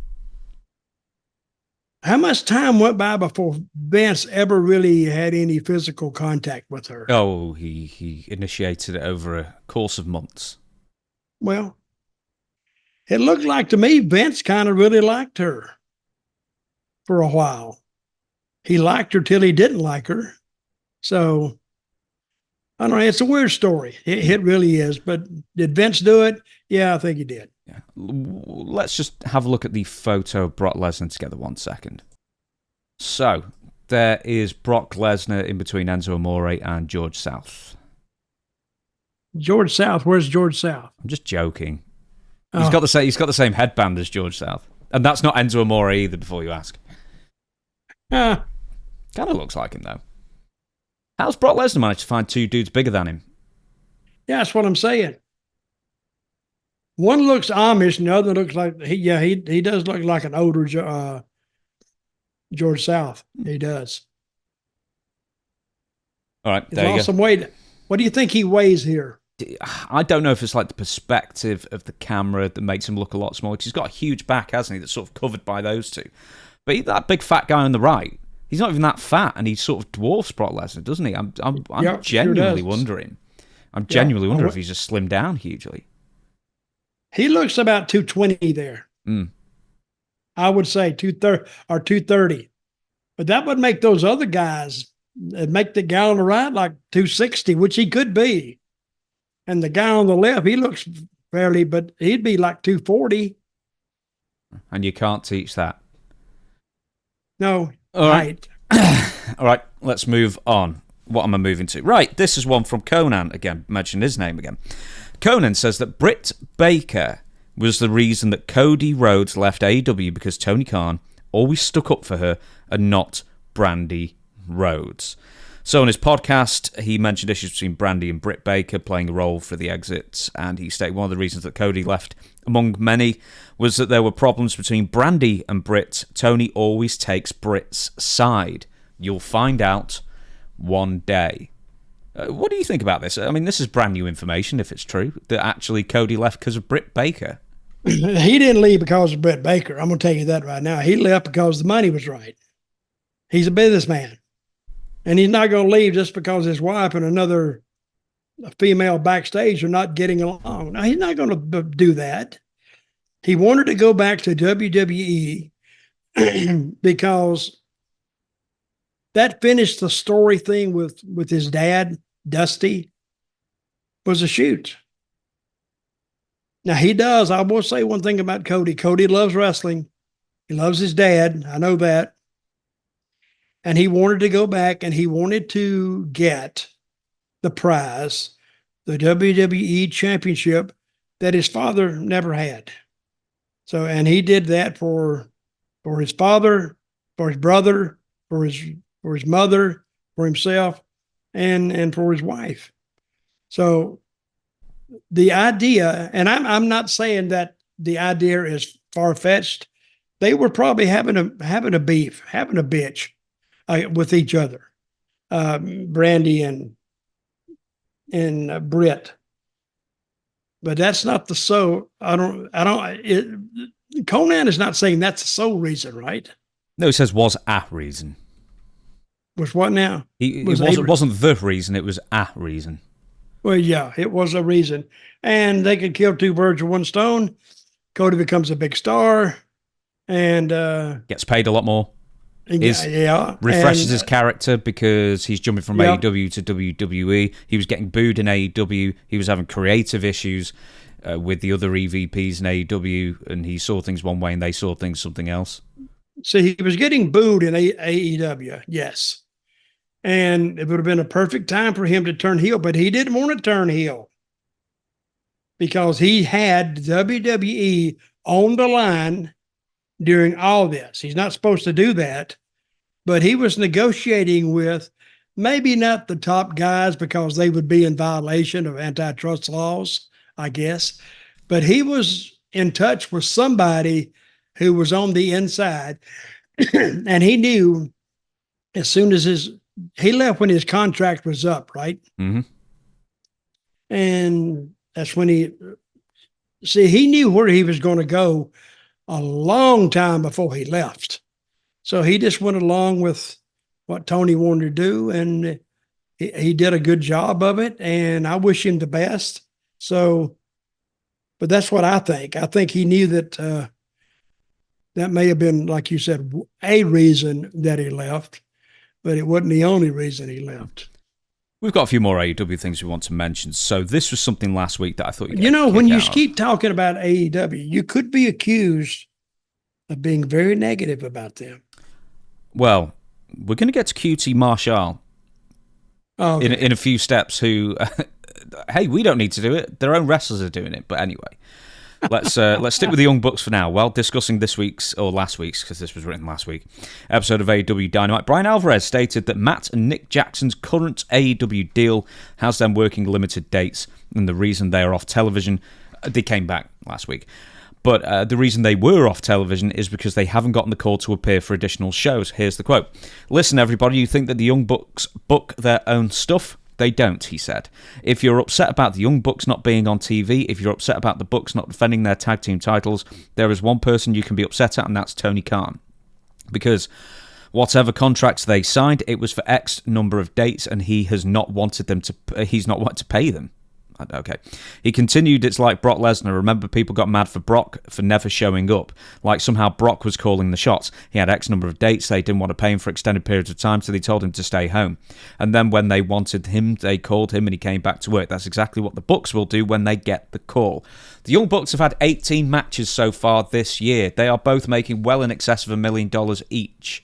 how much time went by before Vince ever really had any physical contact with her? Oh, he initiated it over a course of months. Well, it looked like to me Vince kind of really liked her for a while. He liked her till he didn't like her. So, I don't know. It's a weird story. It really is. But did Vince do it? Yeah, I think he did. Yeah. Let's just have a look at the photo of Brock Lesnar together 1 second. So, there is Brock Lesnar in between Enzo Amore and George South. George South? Where's George South? I'm just joking. He's got the same headband as George South. And that's not Enzo Amore either, before you ask. Kind of looks like him, though. How's Brock Lesnar managed to find two dudes bigger than him? Yeah, that's what I'm saying. One looks Amish, and the other looks like he does look like an older George South. He does. All right, He's there you lost go. some weight. What do you think he weighs here? I don't know if it's like the perspective of the camera that makes him look a lot smaller, because he's got a huge back, hasn't he, that's sort of covered by those two. But that big fat guy on the right, he's not even that fat, and he sort of dwarfs Brock Lesnar, doesn't he? I'm genuinely wondering. I'm genuinely wondering if he's just slimmed down hugely. He looks about 220 there. I would say 230 or 230. But that would make those other guys, make the guy on the right like 260, which he could be. And the guy on the left, he looks fairly, but he'd be like 240. And you can't teach that. No. All right. All right, let's move on. What am I moving to? Right, this is one from Konnan. Again, mention his name again. Konnan says that Britt Baker was the reason that Cody Rhodes left AEW because Tony Khan always stuck up for her and not Brandy Rhodes. So on his podcast, he mentioned issues between Brandy and Britt Baker playing a role for the exits, and he stated one of the reasons that Cody left, among many, was that there were problems between Brandy and Britt. Tony always takes Britt's side. You'll find out one day. What do you think about this? I mean, this is brand new information, if it's true, that actually Cody left because of Britt Baker. He didn't leave because of Britt Baker. I'm going to tell you that right now. He left because the money was right. He's a businessman. And he's not going to leave just because his wife and another female backstage are not getting along. Now, he's not going to do that. He wanted to go back to WWE because that finished the story thing with his dad, Dusty, was a shoot. Now, he does. I will say one thing about Cody. Cody loves wrestling. He loves his dad. I know that. And he wanted to go back and he wanted to get the prize, the WWE Championship that his father never had. So, and he did that for his father, for his brother, for his mother, for himself, and for his wife. So the idea, and I'm not saying that the idea is far-fetched. They were probably having a beef, having a bitch with each other, Brandy and Britt. But that's not the Konnan is not saying that's the sole reason, right? No, he says was a reason. Was what now? It wasn't the reason, it was a reason. Well, yeah, it was a reason. And they could kill two birds with one stone. Cody becomes a big star and gets paid a lot more. Refreshes his character because he's jumping from AEW to WWE. He was getting booed in AEW. He was having creative issues with the other EVPs in AEW, and he saw things one way and they saw things something else. See, he was getting booed in AEW, yes. And it would have been a perfect time for him to turn heel, but he didn't want to turn heel because he had WWE on the line during all this. He's not supposed to do that, but he was negotiating with maybe not the top guys because they would be in violation of antitrust laws, I guess, but he was in touch with somebody who was on the inside, and he knew as soon as he left when his contract was up, right? Mm-hmm. And that's when he knew where he was going to go a long time before he left. So he just went along with what Tony wanted to do, and he did a good job of it, and I wish him the best. So, but that's what I think. I think he knew that that may have been, like you said, a reason that he left, but it wasn't the only reason he left. We've got a few more AEW things we want to mention. So this was something last week that I thought when you keep talking about AEW, you could be accused of being very negative about them. Well, we're going to get to QT Marshall in a few steps who, hey, we don't need to do it. Their own wrestlers are doing it. But anyway, Let's stick with the Young Bucks for now. While discussing this week's, or last week's, because this was written last week, episode of AEW Dynamite, Bryan Alverez stated that Matt and Nick Jackson's current AEW deal has them working limited dates, and the reason they are off television, they came back last week, but the reason they were off television is because they haven't gotten the call to appear for additional shows. Here's the quote. "Listen, everybody, you think that the Young Bucks book their own stuff? They don't," he said. "If you're upset about the Young Bucks not being on TV, if you're upset about the Bucks not defending their tag team titles, there is one person you can be upset at, and that's Tony Khan. Because whatever contracts they signed, it was for X number of dates, and he has not wanted them to. He's not wanted to pay them." Okay. He continued, "It's like Brock Lesnar. Remember, people got mad for Brock for never showing up. Like somehow Brock was calling the shots. He had X number of dates. They didn't want to pay him for extended periods of time, so they told him to stay home. And then when they wanted him, they called him and he came back to work. That's exactly what the Bucks will do when they get the call." The Young Bucks have had 18 matches so far this year. They are both making well in excess of $1 million each.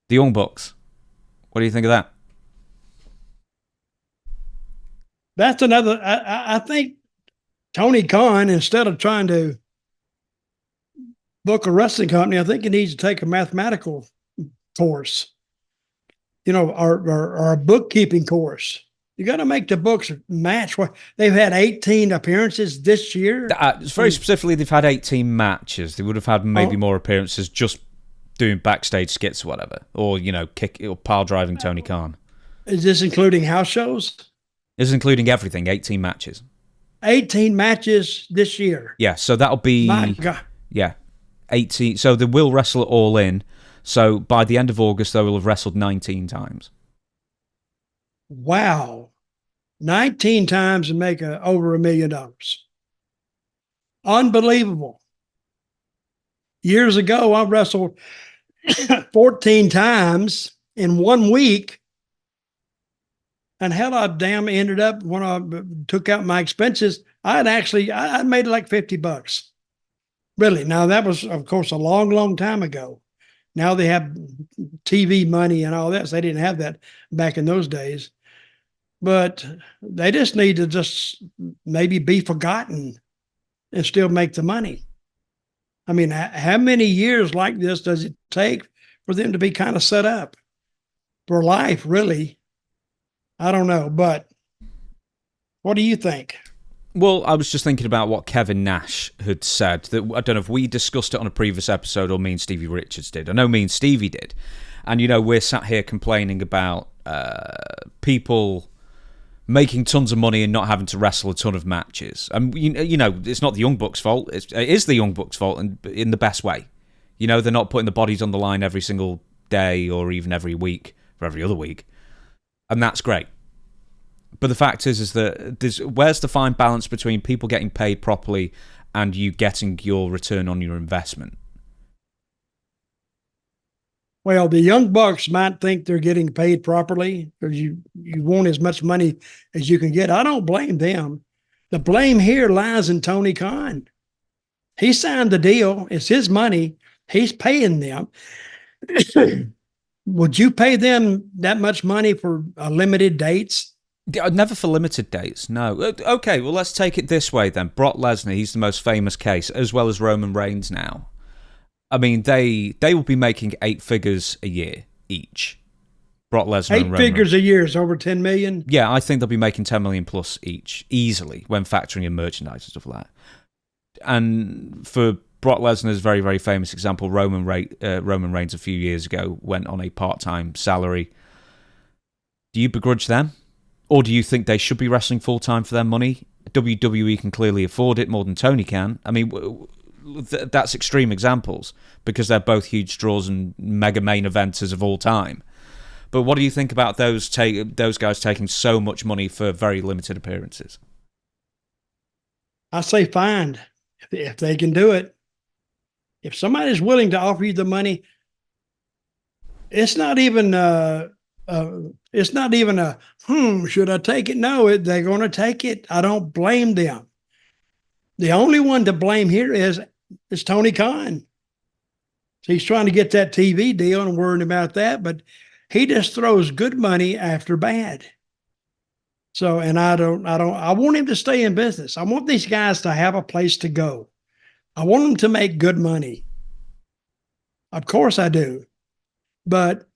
The Young Bucks. What do you think of that? That's another. I think Tony Khan, instead of trying to book a wrestling company, I think he needs to take a mathematical course, or a bookkeeping course. You got to make the books match. They've had 18 appearances this year. Very specifically, they've had 18 matches. They would have had maybe more appearances just doing backstage skits or whatever, or pile driving Tony Khan. Is this including house shows? This is including everything, 18 matches. 18 matches this year. Yeah, so that'll be... My God. Yeah, 18. So they will wrestle it all in. So by the end of August, they will have wrestled 19 times. Wow. 19 times and make over $1 million. Unbelievable. Years ago, I wrestled 14 times in 1 week. And hell, I ended up, when I took out my expenses, I made like $50. Really. Now, that was, of course, a long, long time ago. Now they have TV money and all that, so they didn't have that back in those days. But they just need to just maybe be forgotten and still make the money. I mean, how many years like this does it take for them to be kind of set up for life, really? I don't know, but what do you think? Well, I was just thinking about what Kevin Nash had said. That I don't know if we discussed it on a previous episode or me and Stevie Richards did. I know me and Stevie did. And, we're sat here complaining about people making tons of money and not having to wrestle a ton of matches. And, it's not the Young Bucks' fault. It is the Young Bucks' fault in the best way. They're not putting the bodies on the line every single day or even every week or every other week. And that's great. But the fact is that where's the fine balance between people getting paid properly and you getting your return on your investment? Well, the Young Bucks might think they're getting paid properly because you want as much money as you can get. I don't blame them. The blame here lies in Tony Khan. He signed the deal. It's his money. He's paying them. Would you pay them that much money for limited dates? Never for limited dates, no. Okay, well, let's take it this way then. Brock Lesnar, he's the most famous case, as well as Roman Reigns now. I mean, they will be making 8 figures a year each. Brock Lesnar and Roman. 8 figures a year is over 10 million? Yeah, I think they'll be making 10 million plus each, easily, when factoring in merchandise and stuff like that. And for Brock Lesnar's very, very famous example, Roman Reigns a few years ago went on a part-time salary. Do you begrudge them? Or do you think they should be wrestling full-time for their money? WWE can clearly afford it more than Tony can. I mean, that's extreme examples because they're both huge draws and mega main eventers of all time. But what do you think about those guys taking so much money for very limited appearances? I say fine if they can do it. If somebody's willing to offer you the money, it's not even should I take it? No, they're going to take it. I don't blame them. The only one to blame here is Tony Khan. He's trying to get that TV deal and worrying about that, but he just throws good money after bad. So, and I want him to stay in business. I want these guys to have a place to go. I want them to make good money. Of course I do. But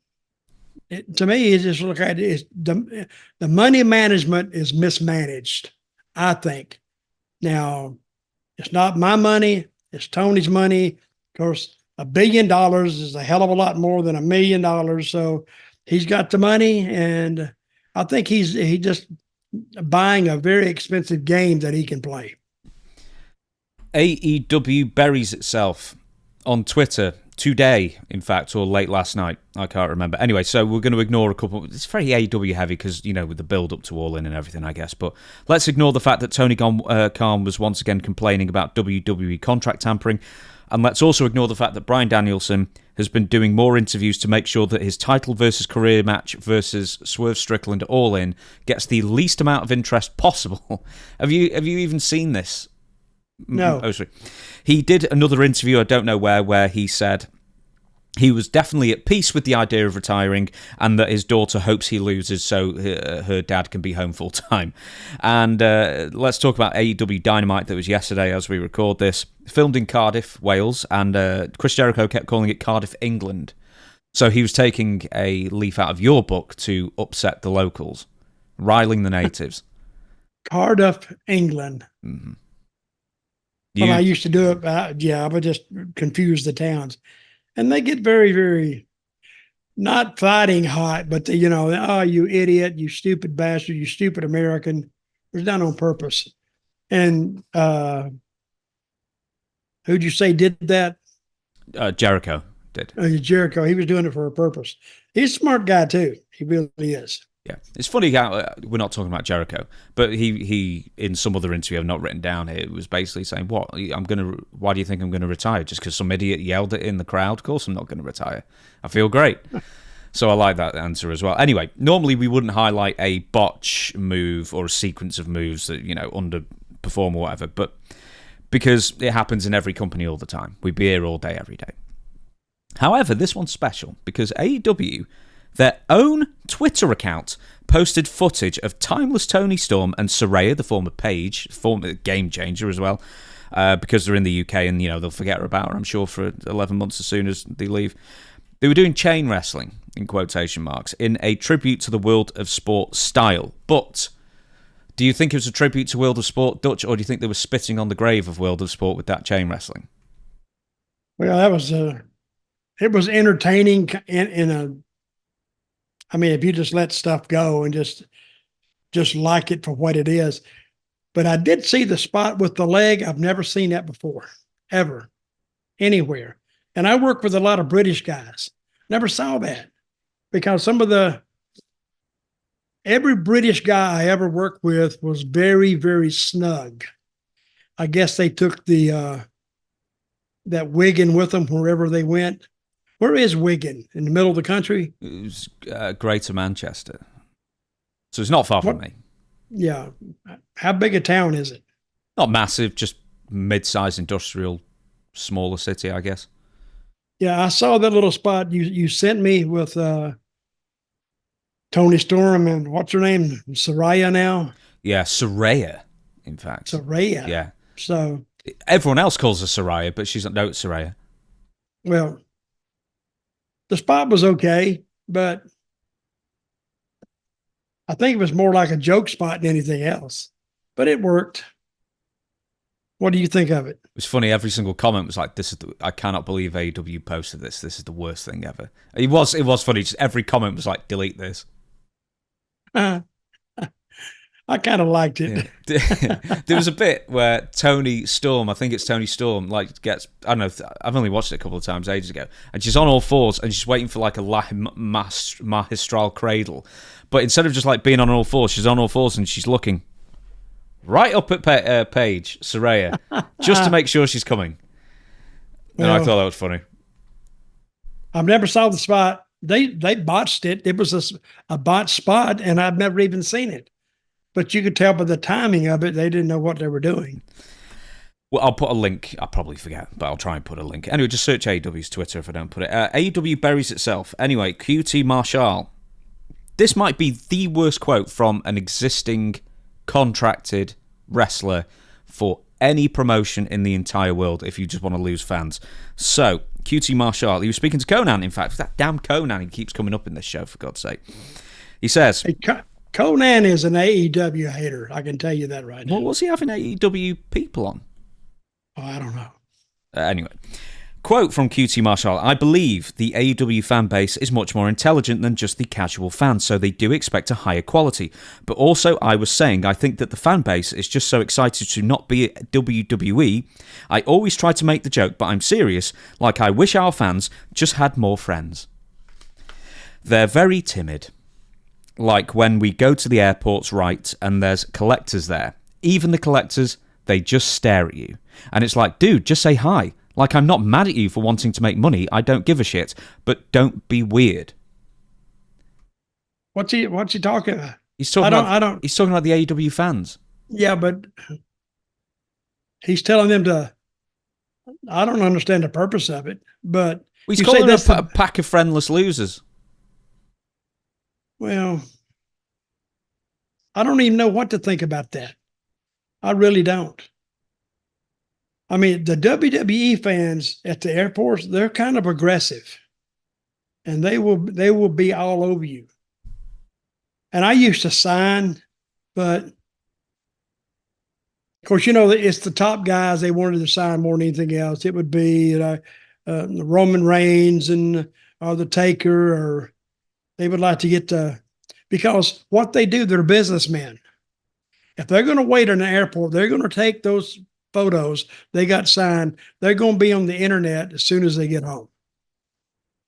to me, it's just look at it. The money management is mismanaged, I think. Now, it's not my money. It's Tony's money. Of course, $1 billion is a hell of a lot more than $1 million. So he's got the money, and I think he just buying a very expensive game that he can play. AEW buries itself on Twitter today, in fact, or late last night. I can't remember. Anyway, so we're going to ignore a couple. It's very AEW heavy because, with the build up to All In and everything, I guess. But let's ignore the fact that Tony Khan was once again complaining about WWE contract tampering. And let's also ignore the fact that Bryan Danielson has been doing more interviews to make sure that his title versus career match versus Swerve Strickland All In gets the least amount of interest possible. Have you even seen this? No. Oh, sorry. He did another interview, I don't know where he said he was definitely at peace with the idea of retiring and that his daughter hopes he loses so her dad can be home full time. And let's talk about AEW Dynamite that was yesterday as we record this. Filmed in Cardiff, Wales, and Chris Jericho kept calling it Cardiff, England. So he was taking a leaf out of your book to upset the locals, riling the natives. Cardiff, England. Mm-hmm. When I used to do it, I would just confuse the towns. And they get very, very, not fighting hot, but oh, you idiot, you stupid bastard, you stupid American. It was done on purpose. And who'd you say did that? Jericho did. Jericho. He was doing it for a purpose. He's a smart guy, too. He really is. Yeah, it's funny how we're not talking about Jericho, but he in some other interview I've not written down here was basically saying, "What? Why do you think I'm going to retire? Just because some idiot yelled it in the crowd? Of course I'm not going to retire. I feel great." So I like that answer as well. Anyway, normally we wouldn't highlight a botch move or a sequence of moves that underperform or whatever, but because it happens in every company all the time, we'd be here all day every day. However, this one's special because AEW. Their own Twitter account posted footage of Timeless Tony Storm and Saraya, the former Game Changer as well, because they're in the UK and they'll forget about her, I'm sure, for 11 months as soon as they leave. They were doing chain wrestling, in quotation marks, in a tribute to the World of Sport style. But do you think it was a tribute to World of Sport, Dutch, or do you think they were spitting on the grave of World of Sport with that chain wrestling? Well, that was it was entertaining if you just let stuff go and just like it for what it is. But I did see the spot with the leg. I've never seen that before, ever, anywhere. And I work with a lot of British guys. Never saw that because every British guy I ever worked with was very, very snug. I guess they took that Wigan with them wherever they went. Where is Wigan? In the middle of the country? It was Greater Manchester. So it's not far from me. Yeah. How big a town is it? Not massive, just mid-sized industrial, smaller city, I guess. Yeah, I saw that little spot you sent me with Toni Storm and what's her name? Saraya now? Yeah, Saraya, in fact. Saraya. Yeah. So everyone else calls her Saraya, but she's not. No, it's Saraya. Well, the spot was okay, but I think it was more like a joke spot than anything else. But it worked. What do you think of it? It was funny. Every single comment was like, I cannot believe AEW posted this. This is the worst thing ever. It was funny. Just every comment was like, delete this. I kind of liked it. Yeah. There was a bit where Toni Storm, I think it's Toni Storm, gets, I don't know, I've only watched it a couple of times ages ago, and she's on all fours and she's waiting for a magistral cradle. But instead of just being on all fours, she's on all fours and she's looking right up at Paige, Saraya, just to make sure she's coming. And I thought that was funny. I've never saw the spot. They botched it. It was a botched spot, and I've never even seen it. But you could tell by the timing of it, they didn't know what they were doing. Well, I'll put a link. I'll probably forget, but I'll try and put a link. Anyway, just search AEW's Twitter if I don't put it. AEW buries itself. Anyway, QT Marshall This might be the worst quote from an existing contracted wrestler for any promotion in the entire world if you just want to lose fans. So, QT Marshall, he was speaking to Konnan, in fact. That damn Konnan, he keeps coming up in this show, for God's sake. He says... Hey, Konnan is an AEW hater. I can tell you that right now. What was he having AEW people on? Oh, I don't know. Anyway, quote from QT Marshall, I believe the AEW fan base is much more intelligent than just the casual fan, so they do expect a higher quality. But also, I was saying, I think that the fan base is just so excited to not be at WWE. I always try to make the joke, but I'm serious, like I wish our fans just had more friends. They're very timid. Like when we go to the airports, right, and there's collectors there. Even the collectors, they just stare at you. And it's like, dude, just say hi. Like, I'm not mad at you for wanting to make money. I don't give a shit. But don't be weird. What's he talking about? He's talking about the AEW fans. Yeah, but he's telling them to... I don't understand the purpose of it, but... He's calling them a pack of friendless losers. Well, I don't even know what to think about that. I really don't. I mean, the WWE fans at the airports, they're kind of aggressive. And they will be all over you. And I used to sign, but of course, it's the top guys they wanted to sign more than anything else. It would be Roman Reigns and or the Taker, or they would like to get because what they do, they're businessmen. If they're going to wait in the airport, they're going to take those photos they got signed. They're going to be on the internet as soon as they get home.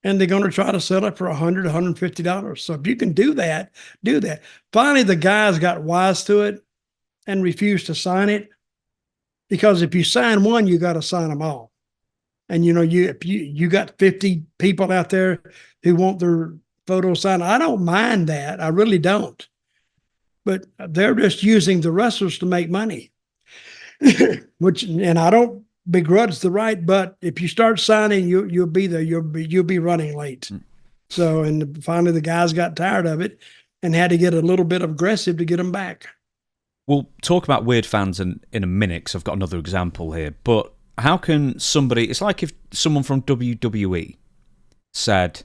And they're going to try to sell it for $100, $150. So if you can do that, do that. Finally, the guys got wise to it and refused to sign it, because if you sign one, you got to sign them all. And if you got 50 people out there who want their photo signed, I don't mind that. I really don't. But they're just using the wrestlers to make money, and I don't begrudge the right. But if you start signing, you'll be there. You'll be running late. So, and finally, the guys got tired of it and had to get a little bit aggressive to get them back. We'll talk about weird fans in a minute, because I've got another example here. But how can somebody... It's like if someone from WWE said,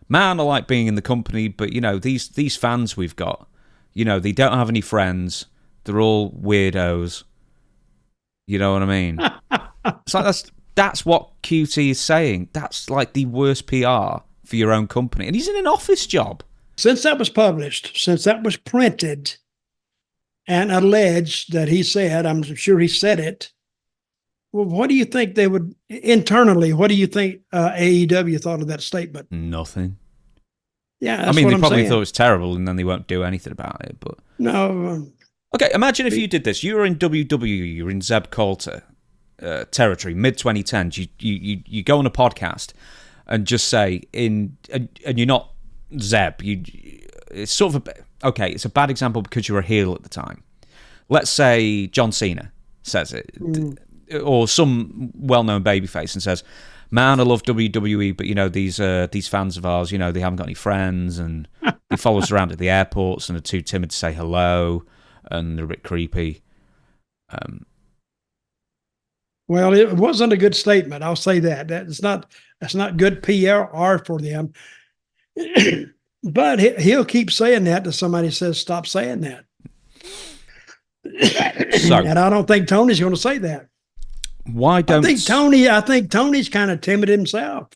man, I like being in the company, but, these fans we've got, they don't have any friends. They're all weirdos. You know what I mean? It's like that's what QT is saying. That's like the worst PR for your own company. And he's in an office job. Since that was published, since that was printed and alleged that he said, I'm sure he said it, well, what do you think they would, internally, what do you think AEW thought of that statement? Nothing. Yeah, that's I mean, what they I'm probably saying. thought it was terrible, and then they won't do anything about it. But no. Okay, imagine if you did this. You were in WWE, you were in Zeb Colter territory, mid-2010s. You go on a podcast and just say, and you're not Zeb. It's sort of okay, it's a bad example because you're a heel at the time. Let's say John Cena says it, or some well-known babyface, and says, man, I love WWE, but, these fans of ours, they haven't got any friends, and they follow us around at the airports and are too timid to say hello, and they're a bit creepy. Well, it wasn't a good statement. I'll say that. That's not good PR for them. But he'll keep saying that till somebody says, stop saying that. And I don't think Tony's going to say that. Why don't... I think Tony's kind of timid himself.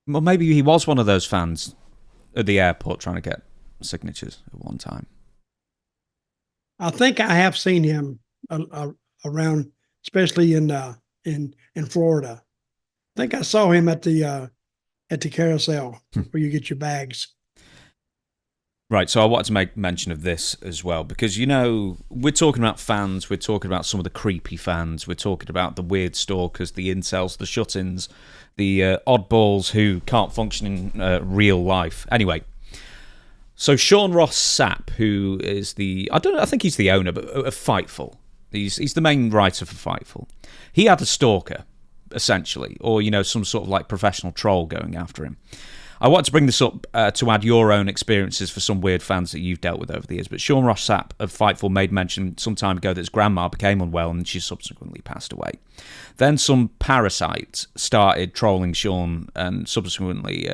Well, maybe he was one of those fans at the airport trying to get signatures at one time. I think I have seen him around, especially in Florida. I think I saw him at the carousel where you get your bags. Right, so I wanted to make mention of this as well, because, we're talking about fans, we're talking about some of the creepy fans, we're talking about the weird stalkers, the incels, the shut-ins, the oddballs who can't function in real life. Anyway, so Sean Ross Sapp, who is I think he's the owner of Fightful. He's the main writer for Fightful. He had a stalker, essentially, or, some sort of like professional troll going after him. I want to bring this up to add your own experiences for some weird fans that you've dealt with over the years. But Sean Ross Sapp of Fightful made mention some time ago that his grandma became unwell and she subsequently passed away. Then some parasites started trolling Sean and subsequently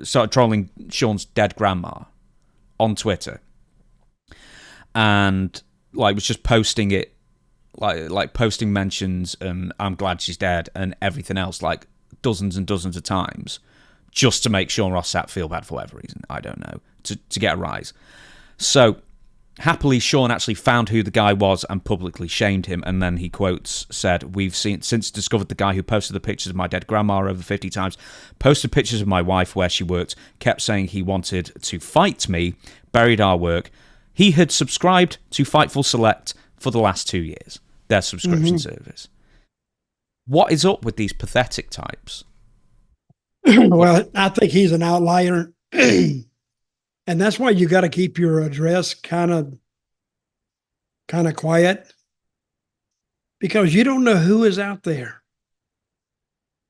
started trolling Sean's dead grandma on Twitter, and like was just posting it, like posting mentions and I'm glad she's dead and everything else, like dozens and dozens of times, just to make Sean Ross Sapp feel bad for whatever reason. I don't know, to get a rise. So happily, Sean actually found who the guy was and publicly shamed him, and then he quotes said, "We've since discovered the guy who posted the pictures of my dead grandma over 50 times, posted pictures of my wife where she worked, kept saying he wanted to fight me, buried our work. He had subscribed to Fightful Select for the last 2 years, their subscription service." What is up with these pathetic types? Well, I think he's an outlier. And that's why you got to keep your address kind of quiet, because you don't know who is out there,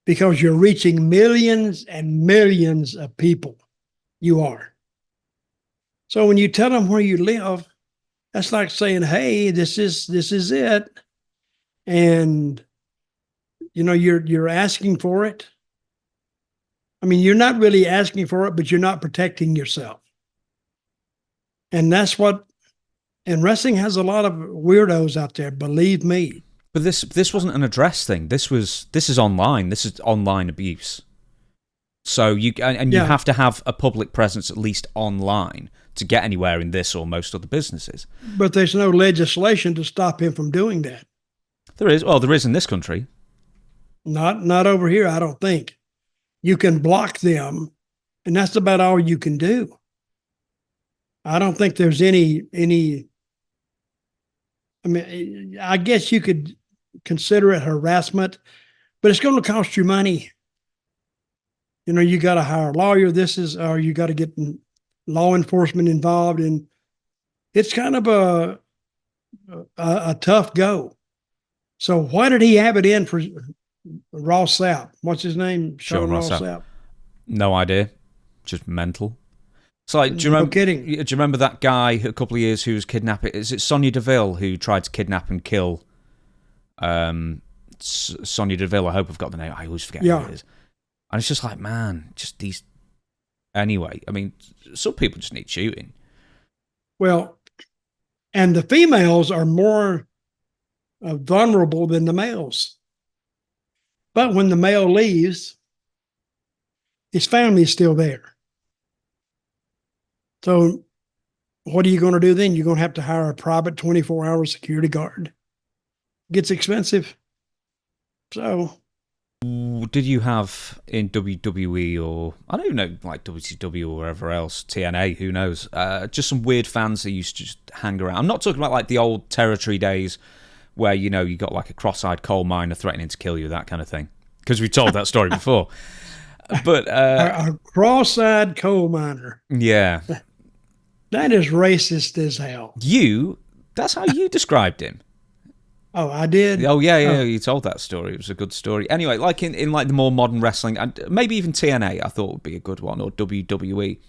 because you're reaching millions and millions of people. You are. So when you tell them where you live, that's like saying, "Hey, this is it," and you're asking for it. I mean, you're not really asking for it, but you're not protecting yourself. And that's what, and wrestling has a lot of weirdos out there, believe me. But this wasn't an address thing. This is online. This is online abuse. So you have to have a public presence at least online to get anywhere in this or most other businesses. But there's no legislation to stop him from doing that. There is. Well, there is in this country. Not over here, I don't think. You can block them, and that's about all you can do. I don't think there's any. I mean, I guess you could consider it harassment, but it's going to cost you money. You got to hire a lawyer. Or you got to get law enforcement involved, and it's kind of a tough go. So why did he have it in for Ross Sapp? What's his name? Sean Ross Sapp. No idea. Just mental. It's like, do you remember that guy a couple of years who was kidnapping? Is it Sonia Deville who tried to kidnap and kill Sonia Deville? I hope I've got the name. I always forget who it is. And it's just like, man, just these. Anyway, I mean, some people just need shooting. Well, and the females are more vulnerable than the males. But when the male leaves, his family is still there. So what are you going to do then? You're going to have to hire a private 24-hour security guard. It gets expensive. So did you have in WWE or I don't even know, like WCW or wherever else, TNA, who knows, just some weird fans that used to just hang around? I'm not talking about like the old territory days where, you got like a cross-eyed coal miner threatening to kill you, that kind of thing. Because we've told that story before. But a cross-eyed coal miner. Yeah. That is racist as hell. That's how you described him. Oh, I did? Oh, yeah, you told that story. It was a good story. Anyway, like in like the more modern wrestling, and maybe even TNA, I thought would be a good one, or WWE,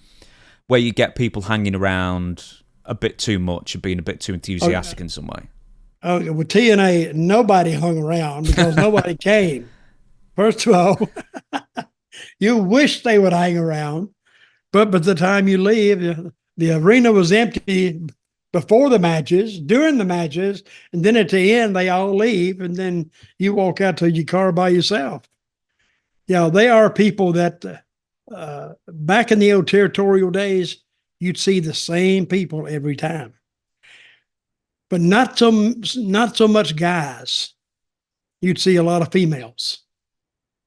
where you get people hanging around a bit too much and being a bit too enthusiastic in some way. Oh, with TNA, nobody hung around because nobody came. First of all, you wish they would hang around, but by the time you leave, the arena was empty before the matches, during the matches, and then at the end, they all leave, and then you walk out to your car by yourself. They are people that back in the old territorial days, you'd see the same people every time. But not so much guys. You'd see a lot of females.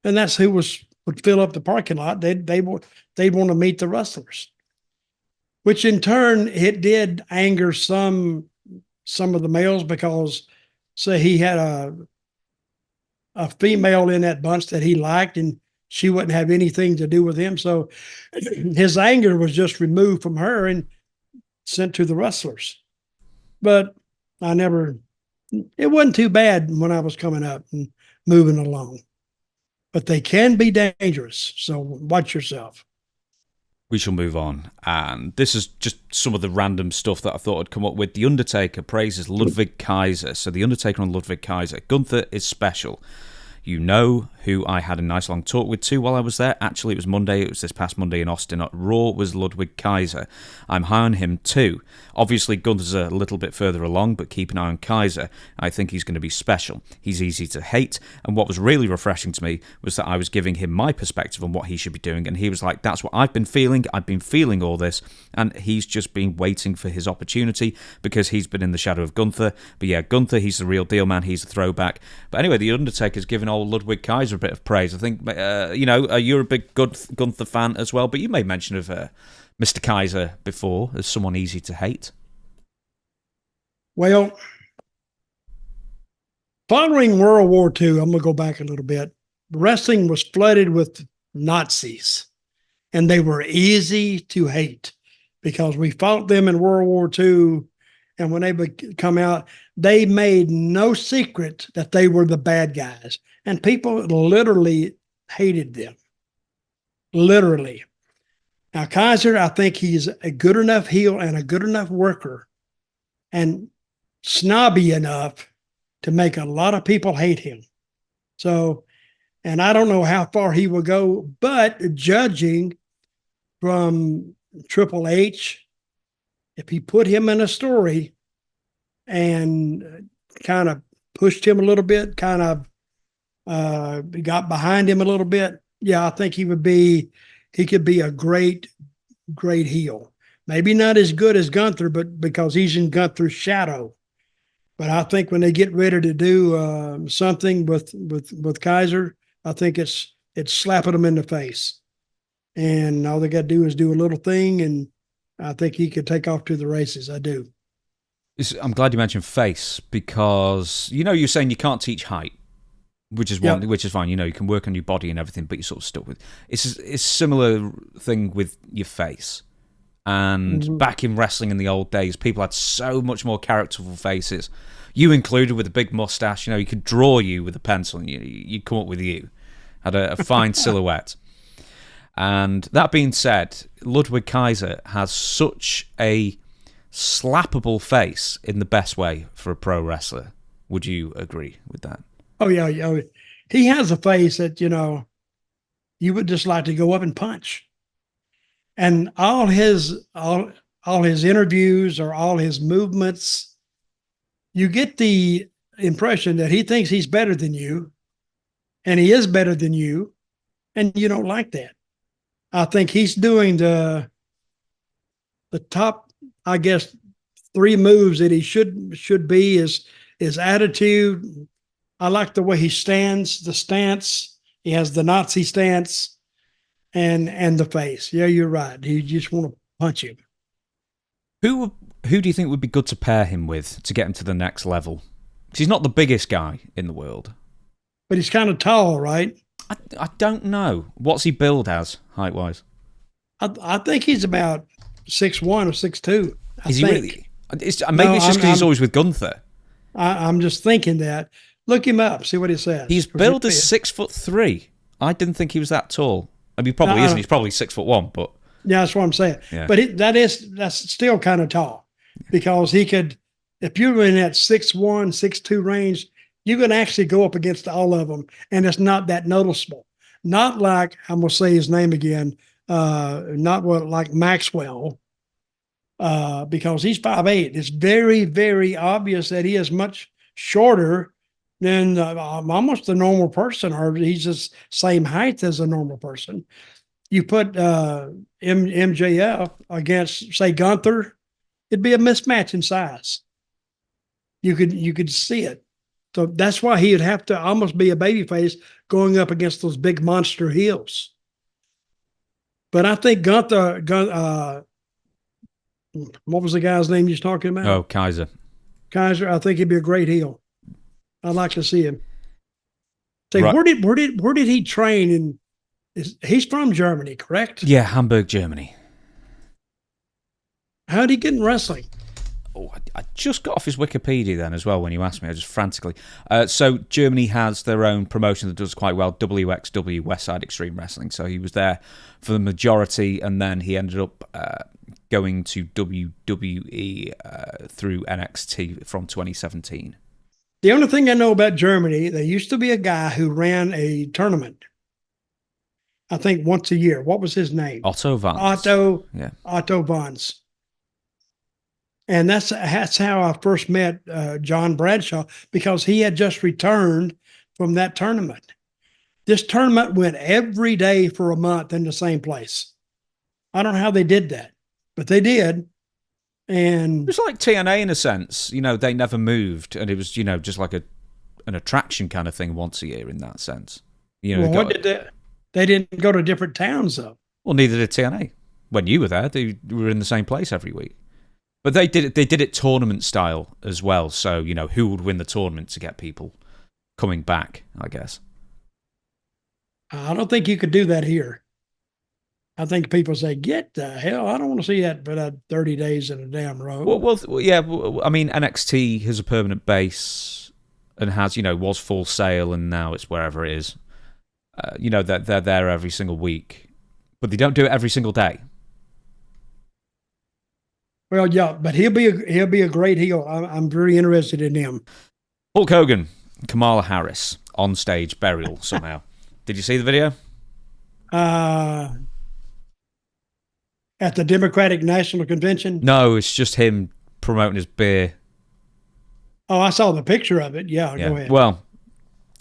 And that's who would fill up the parking lot. They'd want to meet the wrestlers, which in turn it did anger some of the males because, say, he had a female in that bunch that he liked, and she wouldn't have anything to do with him. So his anger was just removed from her and sent to the wrestlers. But it wasn't too bad when I was coming up and moving along. but they can be dangerous. So watch yourself. We shall move on. And this is just some of the random stuff that I thought I'd come up with. The Undertaker praises Ludwig Kaiser. So The Undertaker on Ludwig Kaiser. Gunther is special. You know who I had a nice long talk with too while I was there. Actually, it was Monday. It was this past Monday in Austin at Raw. Was Ludwig Kaiser. I'm high on him too. Obviously, Gunther's a little bit further along, but keep an eye on Kaiser. I think he's going to be special. He's easy to hate, and what was really refreshing to me was that I was giving him my perspective on what he should be doing, and he was like, that's what I've been feeling. I've been feeling all this, and he's just been waiting for his opportunity because he's been in the shadow of Gunther. But yeah, Gunther, he's the real deal, man. He's a throwback. But anyway, The Undertaker's given old Ludwig Kaiser a bit of praise. I think, you're a big Gunther fan as well, but you made mention of Mr. Kaiser before as someone easy to hate. Well, following World War II, I'm going to go back a little bit. Wrestling was flooded with Nazis, and they were easy to hate because we fought them in World War II, and when they would come out, they made no secret that they were the bad guys, and people literally hated them. Literally. Now, Kaiser, I think he's a good enough heel and a good enough worker and snobby enough to make a lot of people hate him. So, and I don't know how far he will go, but judging from Triple H, if he put him in a story and kind of pushed him a little bit, kind of got behind him a little bit, yeah, I think he could be a great heel. Maybe not as good as Gunther, but because he's in Gunther's shadow. But I think when they get ready to do something with Kaiser, I think it's slapping him in the face. And all they got to do is do a little thing, and I think he could take off to the races. I do. I'm glad you mentioned face because, you're saying you can't teach height. Which is fine. You can work on your body and everything, but you're sort of stuck with. It's a similar thing with your face. And back in wrestling in the old days, people had so much more characterful faces. You included, with a big mustache. You could draw you with a pencil, and you'd come up with you. Had a fine silhouette. And that being said, Ludwig Kaiser has such a slappable face in the best way for a pro wrestler. Would you agree with that? Oh, yeah. He has a face that, you would just like to go up and punch. And all his interviews or all his movements, you get the impression that he thinks he's better than you, and he is better than you, and you don't like that. I think he's doing the top, I guess, 3 moves that he should be is his attitude. I like the way he stands, the stance. He has the Nazi stance and the face. Yeah, you're right. You just want to punch him. Who do you think would be good to pair him with to get him to the next level? Because he's not the biggest guy in the world. But he's kind of tall, right? I don't know. What's he billed as, height-wise? I think he's about 6'1" or 6'2". Is he really? Maybe it's just because he's always with Gunther. I'm just thinking that. Look him up. See what he says. He's billed as 6'3". I didn't think he was that tall. I mean, he probably isn't. He's probably 6'1", but yeah, that's what I'm saying. Yeah. But that's still kind of tall because he could. If you're in that 6'1", 6'2" range, you can actually go up against all of them, and it's not that noticeable. Not like I'm gonna say his name again. Like Maxwell, because he's 5'8". It's very, very obvious that he is much shorter than almost a normal person, or he's the same height as a normal person. You put MJF against, say, Gunther, it'd be a mismatch in size. You could see it. So that's why he would have to almost be a babyface going up against those big monster heels. But I think Gunther, what was the guy's name you was talking about? Oh, Kaiser. Kaiser, I think he'd be a great heel. I'd like to see him. Say, right. where did he train? He's from Germany, correct? Yeah, Hamburg, Germany. How did he get in wrestling? I just got off his Wikipedia then as well when you asked me. I just frantically. So Germany has their own promotion that does quite well, WXW, West Side Extreme Wrestling. So he was there for the majority, and then he ended up going to WWE through NXT from 2017. The only thing I know about Germany, there used to be a guy who ran a tournament, I think once a year. What was his name? Otto Vance. Otto Vance. And that's how I first met John Bradshaw, because he had just returned from that tournament. This tournament went every day for a month in the same place. I don't know how they did that, but they did. And it was like TNA in a sense. They never moved, and it was, just like an attraction kind of thing once a year in that sense. They didn't go to different towns, though. Well, neither did TNA. When you were there, they were in the same place every week. But they did it tournament style as well. So, who would win the tournament to get people coming back, I guess. I don't think you could do that here. I think people say, get the hell, I don't want to see that for 30 days in a damn row. Well, yeah, I mean, NXT has a permanent base and has, was Full Sail, and now it's wherever it is. They're there every single week, but they don't do it every single day. Well, yeah, but he'll be a great heel. I'm very interested in him. Hulk Hogan, Kamala Harris on stage burial somehow. Did you see the video? At the Democratic National Convention? No, it's just him promoting his beer. Oh, I saw the picture of it. Yeah, go ahead. Well,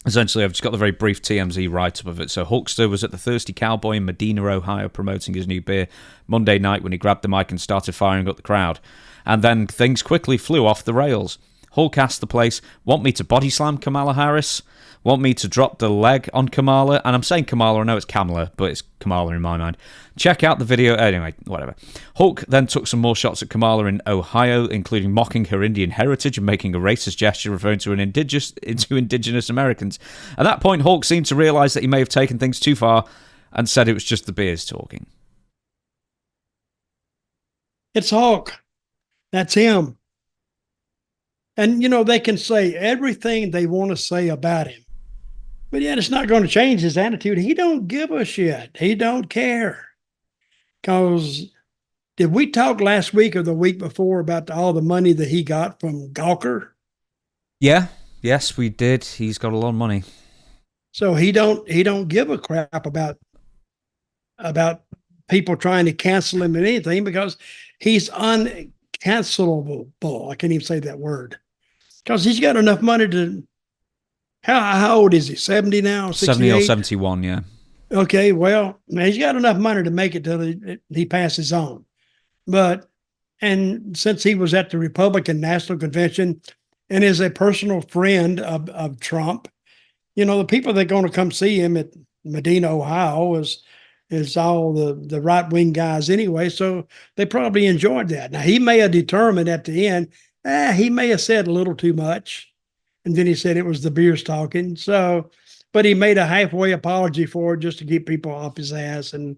essentially, I've just got the very brief TMZ write-up of it. So Hulkster was at the Thirsty Cowboy in Medina, Ohio, promoting his new beer Monday night when he grabbed the mic and started firing up the crowd. And then things quickly flew off the rails. Hulk asked the place, want me to body slam Kamala Harris? Want me to drop the leg on Kamala? And I'm saying Kamala, I know it's Kamala, but it's Kamala in my mind. Check out the video. Anyway, whatever. Hulk then took some more shots at Kamala in Ohio, including mocking her Indian heritage and making a racist gesture referring to indigenous Americans. At that point, Hulk seemed to realize that he may have taken things too far and said it was just the beers talking. It's Hulk. That's him. And, they can say everything they want to say about him. But yet it's not going to change his attitude. He don't give a shit. He don't care. Because did we talk last week or the week before about all the money that he got from Gawker? Yeah. Yes, we did. He's got a lot of money. So he don't give a crap about people trying to cancel him and anything, because he's uncancelable. I can't even say that word. Because he's got enough money to... How old is he? 70 now? 68? 70 or 71, yeah. Okay, well, he's got enough money to make it till he passes on. And since he was at the Republican National Convention and is a personal friend of Trump, the people that are going to come see him at Medina, Ohio is all the right-wing guys anyway, so they probably enjoyed that. Now, he may have determined at the end, he may have said a little too much, and then he said it was the beers talking. So, but he made a halfway apology for it just to keep people off his ass. And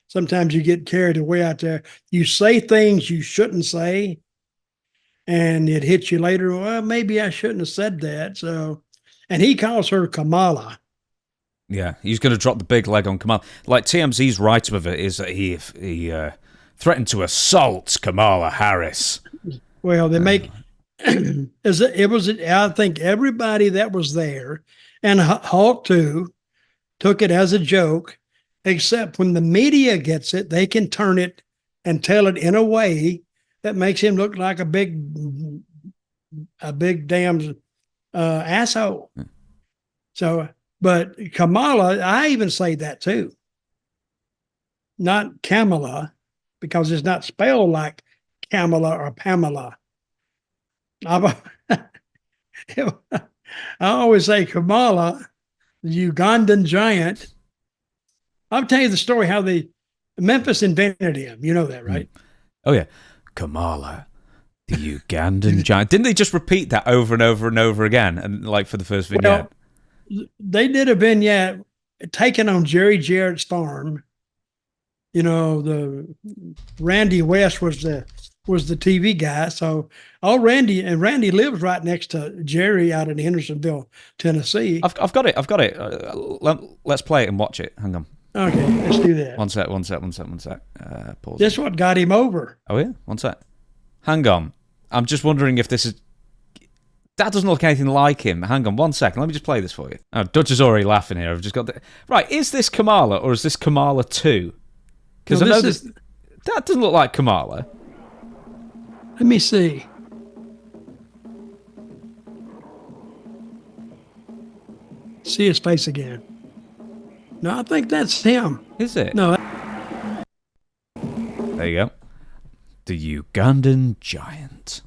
sometimes you get carried away out there. You say things you shouldn't say, and it hits you later. Well, maybe I shouldn't have said that. So, and he calls her Kamala. Yeah, he's going to drop the big leg on Kamala. Like TMZ's write-up of it is that he threatened to assault Kamala Harris. Well, they make... I think everybody that was there, and Hulk too, took it as a joke, except when the media gets it, they can turn it and tell it in a way that makes him look like a big damn asshole. So, but Kamala, I even say that too. Not Kamala, because it's not spelled like Kamala or Pamela. I always say Kamala, the Ugandan giant. I'll tell you the story how Memphis invented him. You know that, right? Oh, yeah. Kamala, the Ugandan giant. Didn't they just repeat that over and over and over again? And like for the first vignette? Well, they did a vignette taken on Jerry Jarrett's farm. The Randy West was the was the TV guy. So Randy lives right next to Jerry out in Hendersonville, Tennessee. I've got it. Let's play it and watch it. Hang on. Okay, let's do that. One sec. Pause. That's what got him over. Oh yeah, one sec. Hang on. I'm just wondering if this is. That doesn't look anything like him. Hang on 1 second. Let me just play this for you. Oh, Dutch is already laughing here. I've just got the... Right, is this Kamala or is this Kamala 2? Because I know this... That doesn't look like Kamala. Let me see. See his face again. No, I think that's him. Is it? No. There you go. The Ugandan Giant.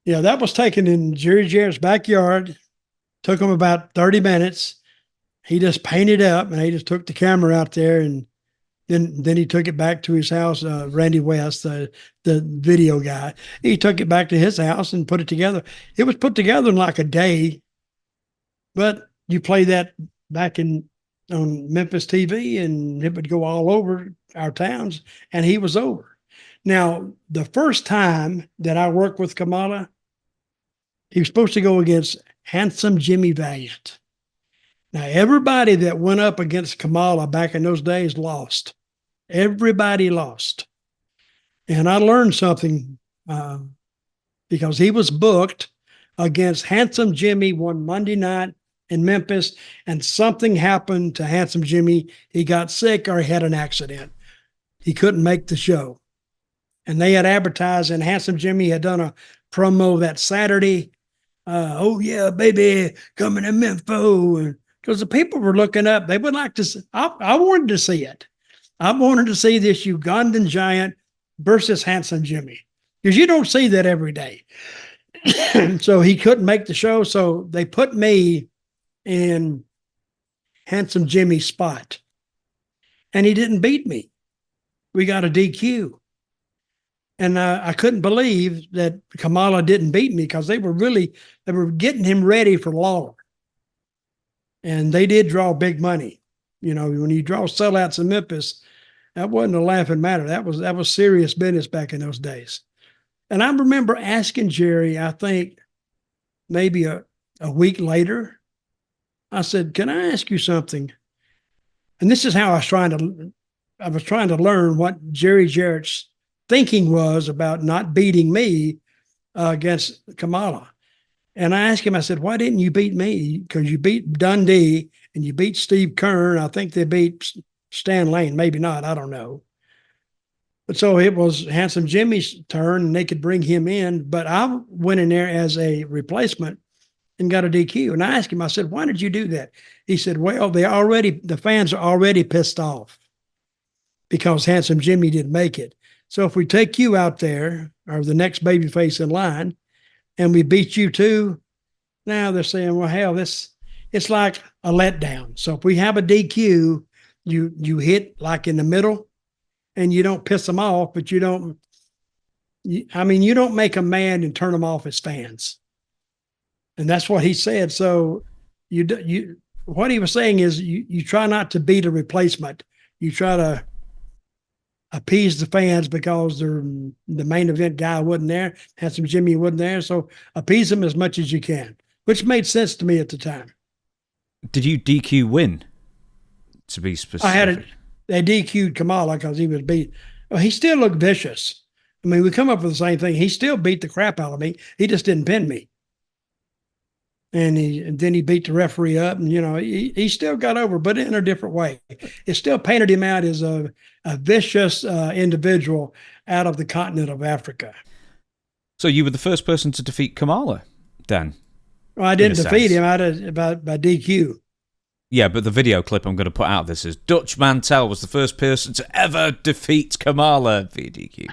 Yeah, that was taken in Jerry Jarrett's backyard. Took him about 30 minutes. He just painted up, and he just took the camera out there, and then he took it back to his house. Randy West, the video guy, he took it back to his house and put it together. It was put together in like a day, but you play that back on Memphis TV, and it would go all over our towns, and he was over. Now, the first time that I worked with Kamala, he was supposed to go against Handsome Jimmy Valiant. Now, everybody that went up against Kamala back in those days lost. Everybody lost. And I learned something because he was booked against Handsome Jimmy one Monday night in Memphis, and something happened to Handsome Jimmy. He got sick or he had an accident. He couldn't make the show. And they had advertised, and Handsome Jimmy had done a promo that Saturday. Oh, yeah, baby, coming to Memphis. Because the people were looking up. They would like to see. I wanted to see it. I wanted to see this Ugandan Giant versus Handsome Jimmy. Because you don't see that every day. So he couldn't make the show. So they put me in Handsome Jimmy's spot. And he didn't beat me. We got a DQ. And I couldn't believe that Kamala didn't beat me because they were getting him ready for Lawler. And they did draw big money. You know, when you draw sellouts in Memphis, that wasn't a laughing matter. That was serious business back in those days. And I remember asking Jerry, I think maybe a week later, I said, "Can I ask you something?" And this is how I was trying to learn what Jerry Jarrett's thinking was about not beating me against Kamala. And I asked him, I said, "Why didn't you beat me?" Because you beat Dundee and you beat Steve Kern. I think they beat Stan Lane. Maybe not. I don't know. But so it was Handsome Jimmy's turn, and they could bring him in. But I went in there as a replacement and got a DQ. And I asked him, I said, "Why did you do that?" He said, "Well, the fans are already pissed off because Handsome Jimmy didn't make it. So if we take you out there, or the next babyface in line, and we beat you too, now they're saying, well, hell, it's like a letdown. So if we have a DQ, you hit like in the middle, and you don't piss them off, but you don't make them mad and turn them off as fans." And that's what he said. So what he was saying is you try not to beat a replacement. You try to appease the fans because the main event guy wasn't there. Handsome Jimmy wasn't there. So appease them as much as you can, which made sense to me at the time. Did you DQ win, to be specific? They DQ'd Kamala because he was beat. Well, he still looked vicious. I mean, we come up with the same thing. He still beat the crap out of me. He just didn't pin me. And then he beat the referee up, and he still got over, but in a different way. It still painted him out as a vicious individual out of the continent of Africa. So you were the first person to defeat Kamala, Dan? Well, I didn't defeat him by DQ. Yeah, but the video clip I'm going to put out this is Dutch Mantell was the first person to ever defeat Kamala via DQ.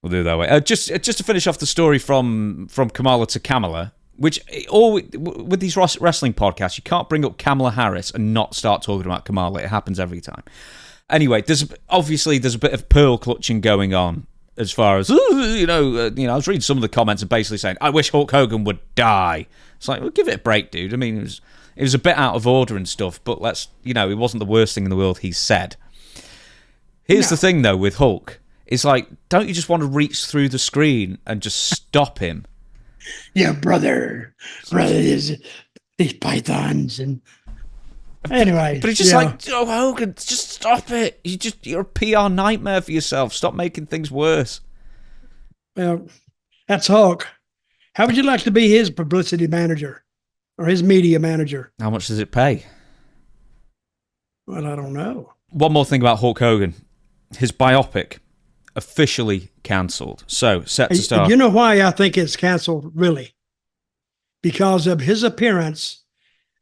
We'll do it that way. Just to finish off the story from Kamala to Kamala. Which, with these wrestling podcasts, you can't bring up Kamala Harris and not start talking about Kamala. It happens every time. Anyway, there's a bit of pearl clutching going on as far as, I was reading some of the comments and basically saying, "I wish Hulk Hogan would die." It's like, well, give it a break, dude. I mean, it was a bit out of order and stuff, but it wasn't the worst thing in the world he said. Here's the thing, though, with Hulk. It's like, don't you just want to reach through the screen and just stop him? Yeah, brother, these pythons and anyway. But it's just like, oh, Hogan, just stop it. You're a PR nightmare for yourself. Stop making things worse. Well, that's Hulk. How would you like to be his publicity manager or his media manager? How much does it pay? Well, I don't know. One more thing about Hulk Hogan. His biopic officially cancelled. So, set to star. You know why I think it's canceled, really? Because of his appearance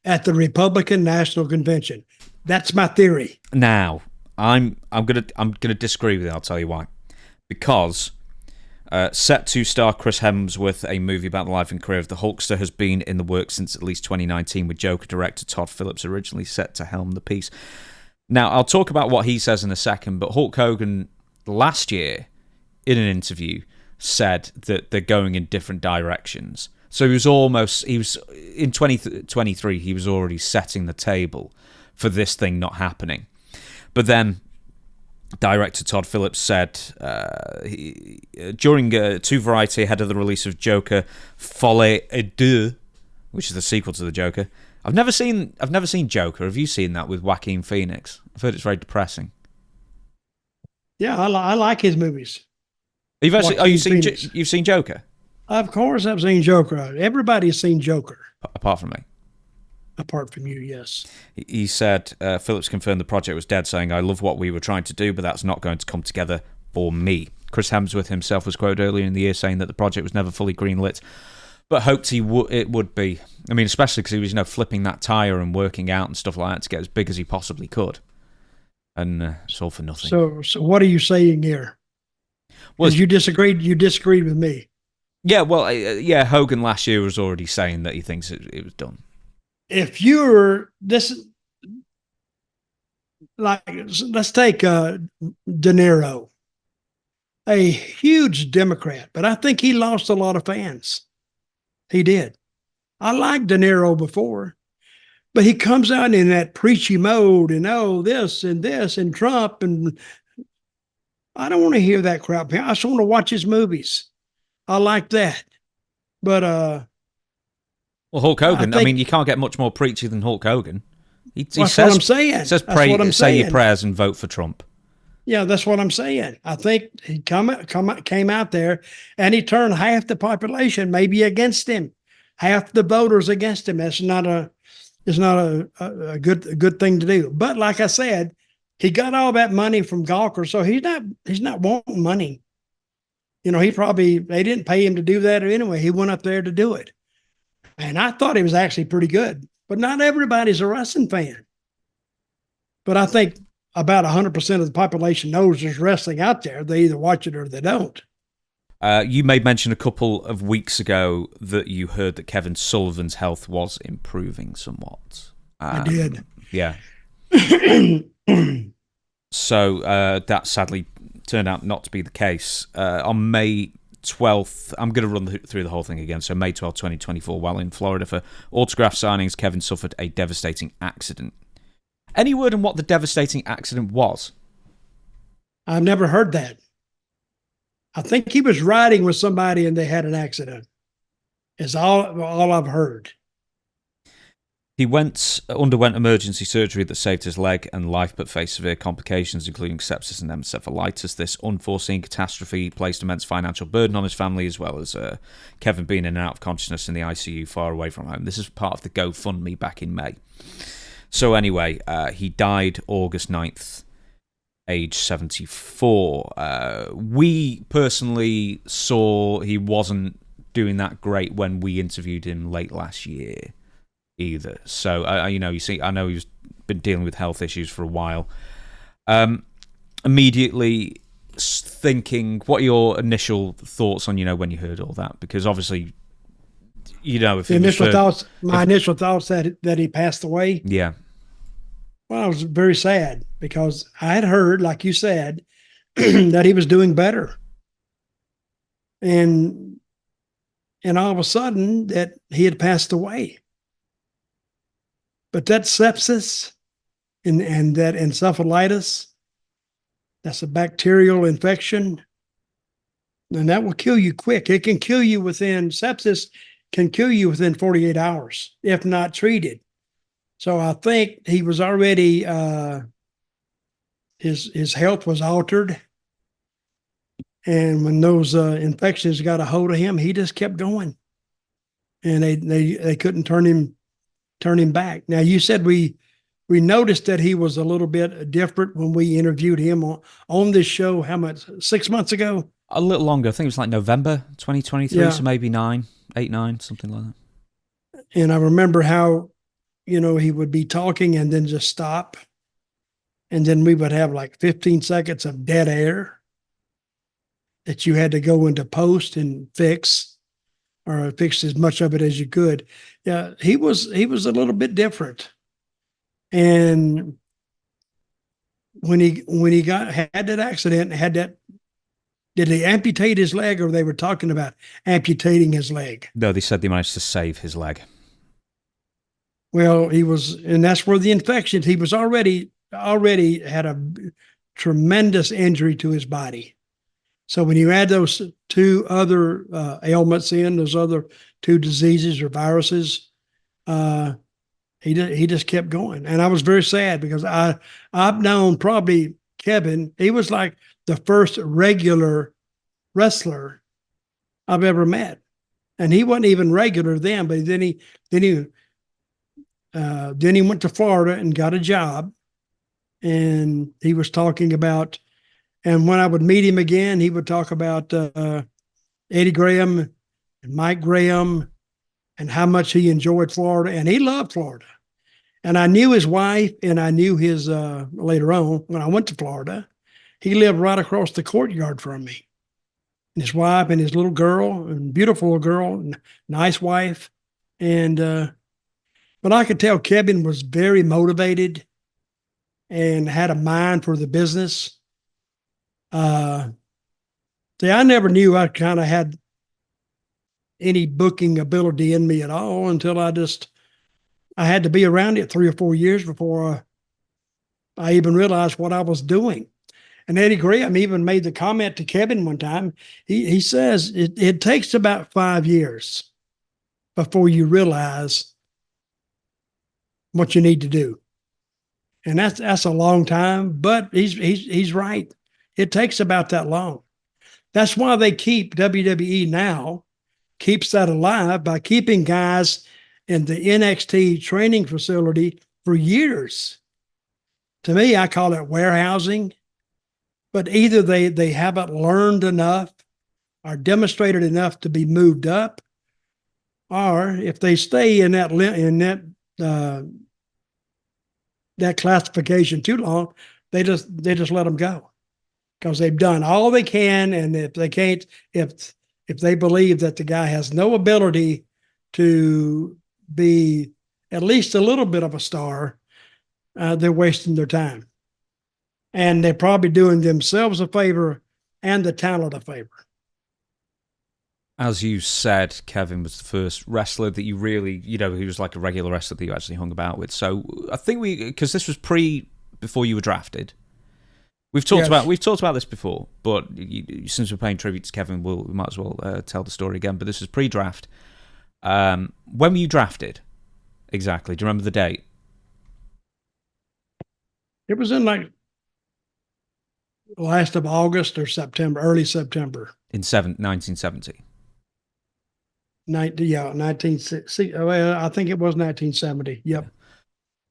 at the Republican National Convention. That's my theory. Now, I'm gonna disagree with it. I'll tell you why. Because set to star Chris Hemsworth, a movie about the life and career of the Hulkster, has been in the works since at least 2019, with Joker director Todd Phillips originally set to helm the piece. Now, I'll talk about what he says in a second, but Hulk Hogan last year, in an interview, said that they're going in different directions. So he was in 2023, he was already setting the table for this thing not happening. But then director Todd Phillips said during To Variety ahead of the release of Joker Folie à Deux, which is the sequel to the Joker. I've never seen Joker. Have you seen that with Joaquin Phoenix? I've heard it's very depressing. Yeah, I like his movies. You've seen Joker? Of course, I've seen Joker. Everybody's seen Joker. Apart from me. Apart from you, yes. He said, Phillips confirmed the project was dead, saying, "I love what we were trying to do, but that's not going to come together for me." Chris Hemsworth himself was quoted earlier in the year saying that the project was never fully greenlit, but hoped it would be. I mean, especially because he was, flipping that tire and working out and stuff like that to get as big as he possibly could. And it's all for nothing. So what are you saying here? Well, you disagreed with me. Yeah, well, Hogan last year was already saying that he thinks it was done. If you're let's take De Niro, a huge Democrat, but I think he lost a lot of fans. He did. I liked De Niro before, but he comes out in that preachy mode and this and Trump, and I don't want to hear that crap. I just want to watch his movies. I like that. But well, Hulk Hogan, I mean, you can't get much more preachy than Hulk Hogan. That's what I'm saying. He says, say your prayers and vote for Trump. Yeah, that's what I'm saying. I think he came out there and he turned half the population maybe against him, half the voters against him. That's not a good thing to do. But like I said, he got all that money from Gawker, so he's not wanting money. They didn't pay him to do that anyway. He went up there to do it. And I thought he was actually pretty good, but not everybody's a wrestling fan. But I think about 100% of the population knows there's wrestling out there. They either watch it or they don't. You made mention a couple of weeks ago that you heard that Kevin Sullivan's health was improving somewhat. I did. Yeah. So that sadly turned out not to be the case. On May 12th, I'm going to run through the whole thing again. So May 12th, 2024, while in Florida for autograph signings, Kevin suffered a devastating accident. Any word on what the devastating accident was? I've never heard that. I think he was riding with somebody and they had an accident. Is all I've heard. He underwent emergency surgery that saved his leg and life, but faced severe complications, including sepsis and encephalitis. This unforeseen catastrophe placed immense financial burden on his family, as well as Kevin being in and out of consciousness in the ICU far away from home. This is part of the GoFundMe back in May. So anyway, he died August 9th, age 74. We personally saw he wasn't doing that great when we interviewed him late last year either. So, I know he's been dealing with health issues for a while. Immediately thinking, what are your initial thoughts on, when you heard all that? Because obviously, if initial thoughts that he passed away. Yeah. Well, I was very sad because I had heard, like you said, that he was doing better. And all of a sudden that he had passed away. But that sepsis and that encephalitis, That's a bacterial infection, and that will kill you quick. It can kill you sepsis can kill you within 48 hours if not treated. So I think he was already, his health was altered. And when those infections got a hold of him, he just kept going. And they couldn't turn him back. Now, you said we noticed that he was a little bit different when we interviewed him on this show. How much? 6 months ago? A little longer. I think it was like November 2023, so maybe 8, 9, something like that. And I remember how, he would be talking and then just stop. And then we would have like 15 seconds of dead air that you had to go into post and fix, or fix as much of it as you could. Yeah, he was a little bit different. And when he had that accident, did they amputate his leg, or they were talking about amputating his leg? No, they said they managed to save his leg. Well, and that's where the infection, he was already had a tremendous injury to his body. So when you add those two other ailments in, those other two diseases or viruses, he just kept going. And I was very sad because I've known probably Kevin. He was like the first regular wrestler I've ever met. And he wasn't even regular then, but then he went to Florida and got a job. And he was talking about, and when I would meet him again, he would talk about Eddie Graham and Mike Graham and how much he enjoyed Florida. And he loved Florida. And I knew his wife, and I knew his, later on, when I went to Florida, he lived right across the courtyard from me. And his wife and his little girl, and beautiful little girl, and nice wife. And, but I could tell Kevin was very motivated and had a mind for the business. See, I never knew I kind of had any booking ability in me at all until I had to be around it 3 or 4 years before I even realized what I was doing. And Eddie Graham even made the comment to Kevin one time. He says it takes about 5 years before you realize what you need to do. And that's a long time, but he's right. It takes about that long. That's why they keep WWE now, keeps that alive by keeping guys in the NXT training facility for years. To me, I call it warehousing, but either they haven't learned enough or demonstrated enough to be moved up, or if they stay in that classification too long, they just let them go because they've done all they can. And if they can't, if they believe that the guy has no ability to be at least a little bit of a star, they're wasting their time. And they're probably doing themselves a favor and the talent a favor. As you said, Kevin was the first wrestler that you really, he was like a regular wrestler that you actually hung about with. So I think because this was before you were drafted. We've talked about this before, but since we're paying tribute to Kevin, we might as well tell the story again. But this is pre-draft. When were you drafted? Exactly. Do you remember the date? It was in like last of August or September, early September. In 1970. 1960. Well, I think it was 1970. Yep. Yeah.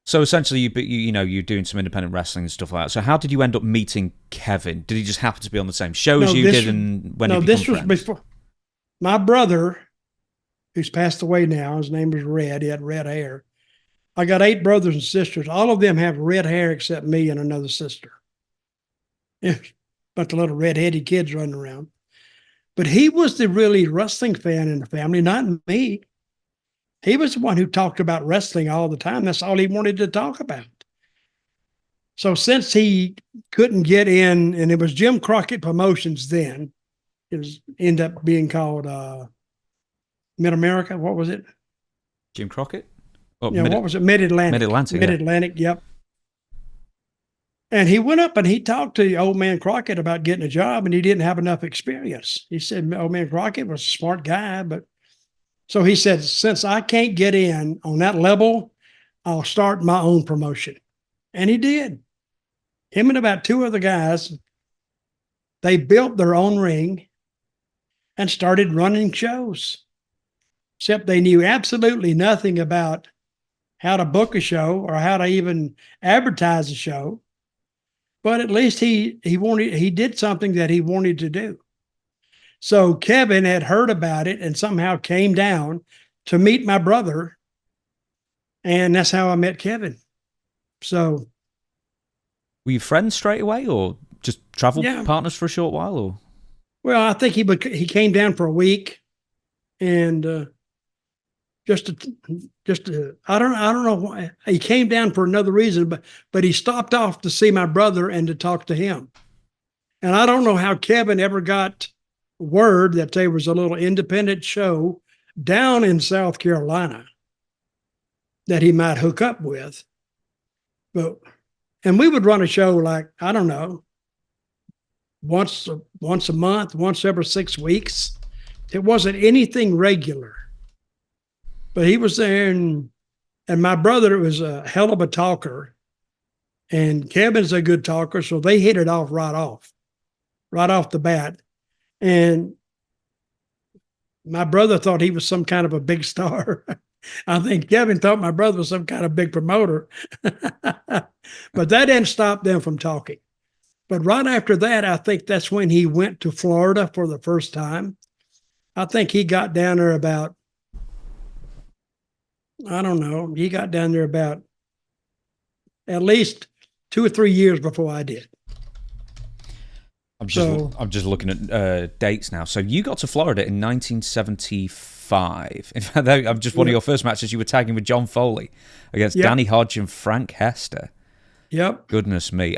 So essentially, you're doing some independent wrestling and stuff like that. So how did you end up meeting Kevin? Did he just happen to be on the same shows you did, and when did you become friends? Before. My brother, who's passed away now, his name was Red. He had red hair. I got 8 brothers and sisters. All of them have red hair except me and another sister. But the little red-headed kids running around. But he was the really wrestling fan in the family, not me. He was the one who talked about wrestling all the time. That's all he wanted to talk about. So since he couldn't get in, and it was Jim Crockett Promotions then, it ended up being called Mid-America. What was it? Jim Crockett? What was it? Mid-Atlantic. Mid-Atlantic, Mid-Atlantic, yep. And he went up and he talked to old man Crockett about getting a job, and he didn't have enough experience. He said, old man Crockett was a smart guy, but so he said, since I can't get in on that level, I'll start my own promotion. And he did. Him and about 2 other guys, they built their own ring and started running shows. Except they knew absolutely nothing about how to book a show or how to even advertise a show. But at least he did something that he wanted to do. So Kevin had heard about it and somehow came down to meet my brother. And that's how I met Kevin. So. Were you friends straight away, or just travel partners for a short while? Or? Well, I think he came down for a week, and I don't know why he came down for another reason, but he stopped off to see my brother and to talk to him. And I don't know how Kevin ever got word that there was a little independent show down in South Carolina that he might hook up with. And we would run a show like, I don't know, once a month, once every 6 weeks. It wasn't anything regular. But he was there, and my brother was a hell of a talker, and Kevin's a good talker, so they hit it off right off the bat. And my brother thought he was some kind of a big star. I think Kevin thought my brother was some kind of big promoter. But that didn't stop them from talking. But right after that, I think that's when he went to Florida for the first time. I think he got down there about, I don't know, he got down there about at least 2 or 3 years before I did. I'm just looking at dates now. So you got to Florida in 1975. In fact, one of your first matches, you were tagging with John Foley against Danny Hodge and Frank Hester. Yep. Goodness me.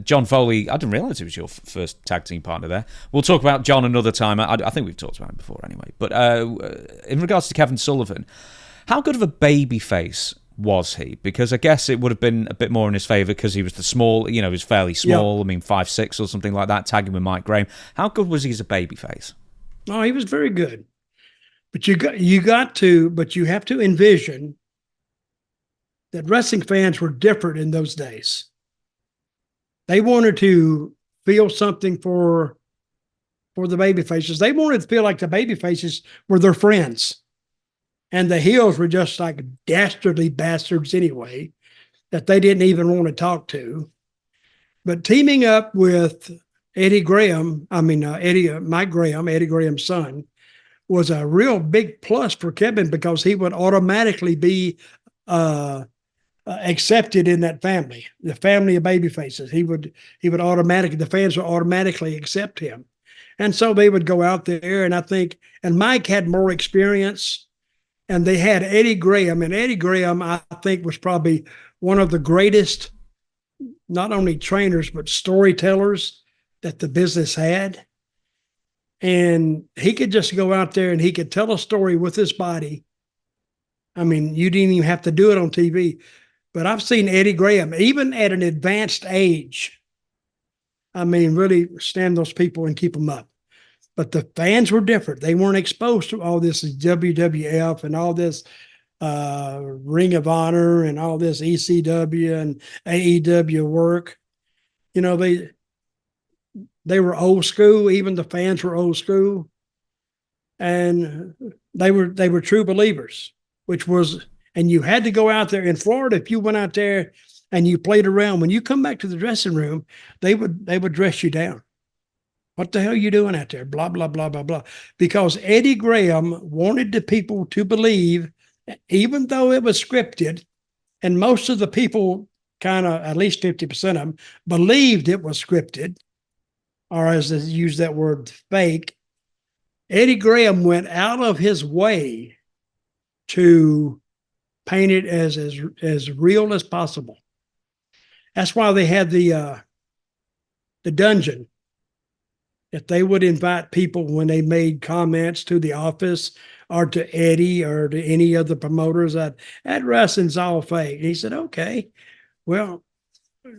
John Foley, I didn't realize he was your first tag team partner there. We'll talk about John another time. I think we've talked about him before anyway. But in regards to Kevin Sullivan, how good of a babyface was he? Because I guess it would have been a bit more in his favour because he was he was fairly small. Yep. I mean, 5'6" or something like that, tagging with Mike Graham. How good was he as a babyface? Oh, he was very good. But you have to envision that wrestling fans were different in those days. They wanted to feel something for the babyfaces. They wanted to feel like the babyfaces were their friends. And the heels were just like dastardly bastards anyway, that they didn't even want to talk to. But teaming up with Mike Graham, Eddie Graham's son, was a real big plus for Kevin because he would automatically be accepted in that family, the family of babyfaces. The fans would automatically accept him. And so they would go out there, and Mike had more experience. And they had Eddie Graham, and Eddie Graham, I think, was probably one of the greatest, not only trainers, but storytellers that the business had. And he could just go out there and he could tell a story with his body. I mean, you didn't even have to do it on TV. But I've seen Eddie Graham, even at an advanced age, really stand those people and keep them up. But the fans were different. They weren't exposed to all this WWF and all this Ring of Honor and all this ECW and AEW work. They were old school. Even the fans were old school. And they were true believers, and you had to go out there in Florida. If you went out there and you played around, when you come back to the dressing room, they would dress you down. What the hell are you doing out there? Blah, blah, blah, blah, blah. Because Eddie Graham wanted the people to believe, even though it was scripted, and most of the people at least 50% of them, believed it was scripted, or as they use that word, fake. Eddie Graham went out of his way to paint it as real as possible. That's why they had the dungeon. If they would invite people when they made comments to the office or to Eddie or to any of the promoters that wrestling's all fake. And he said, okay, well,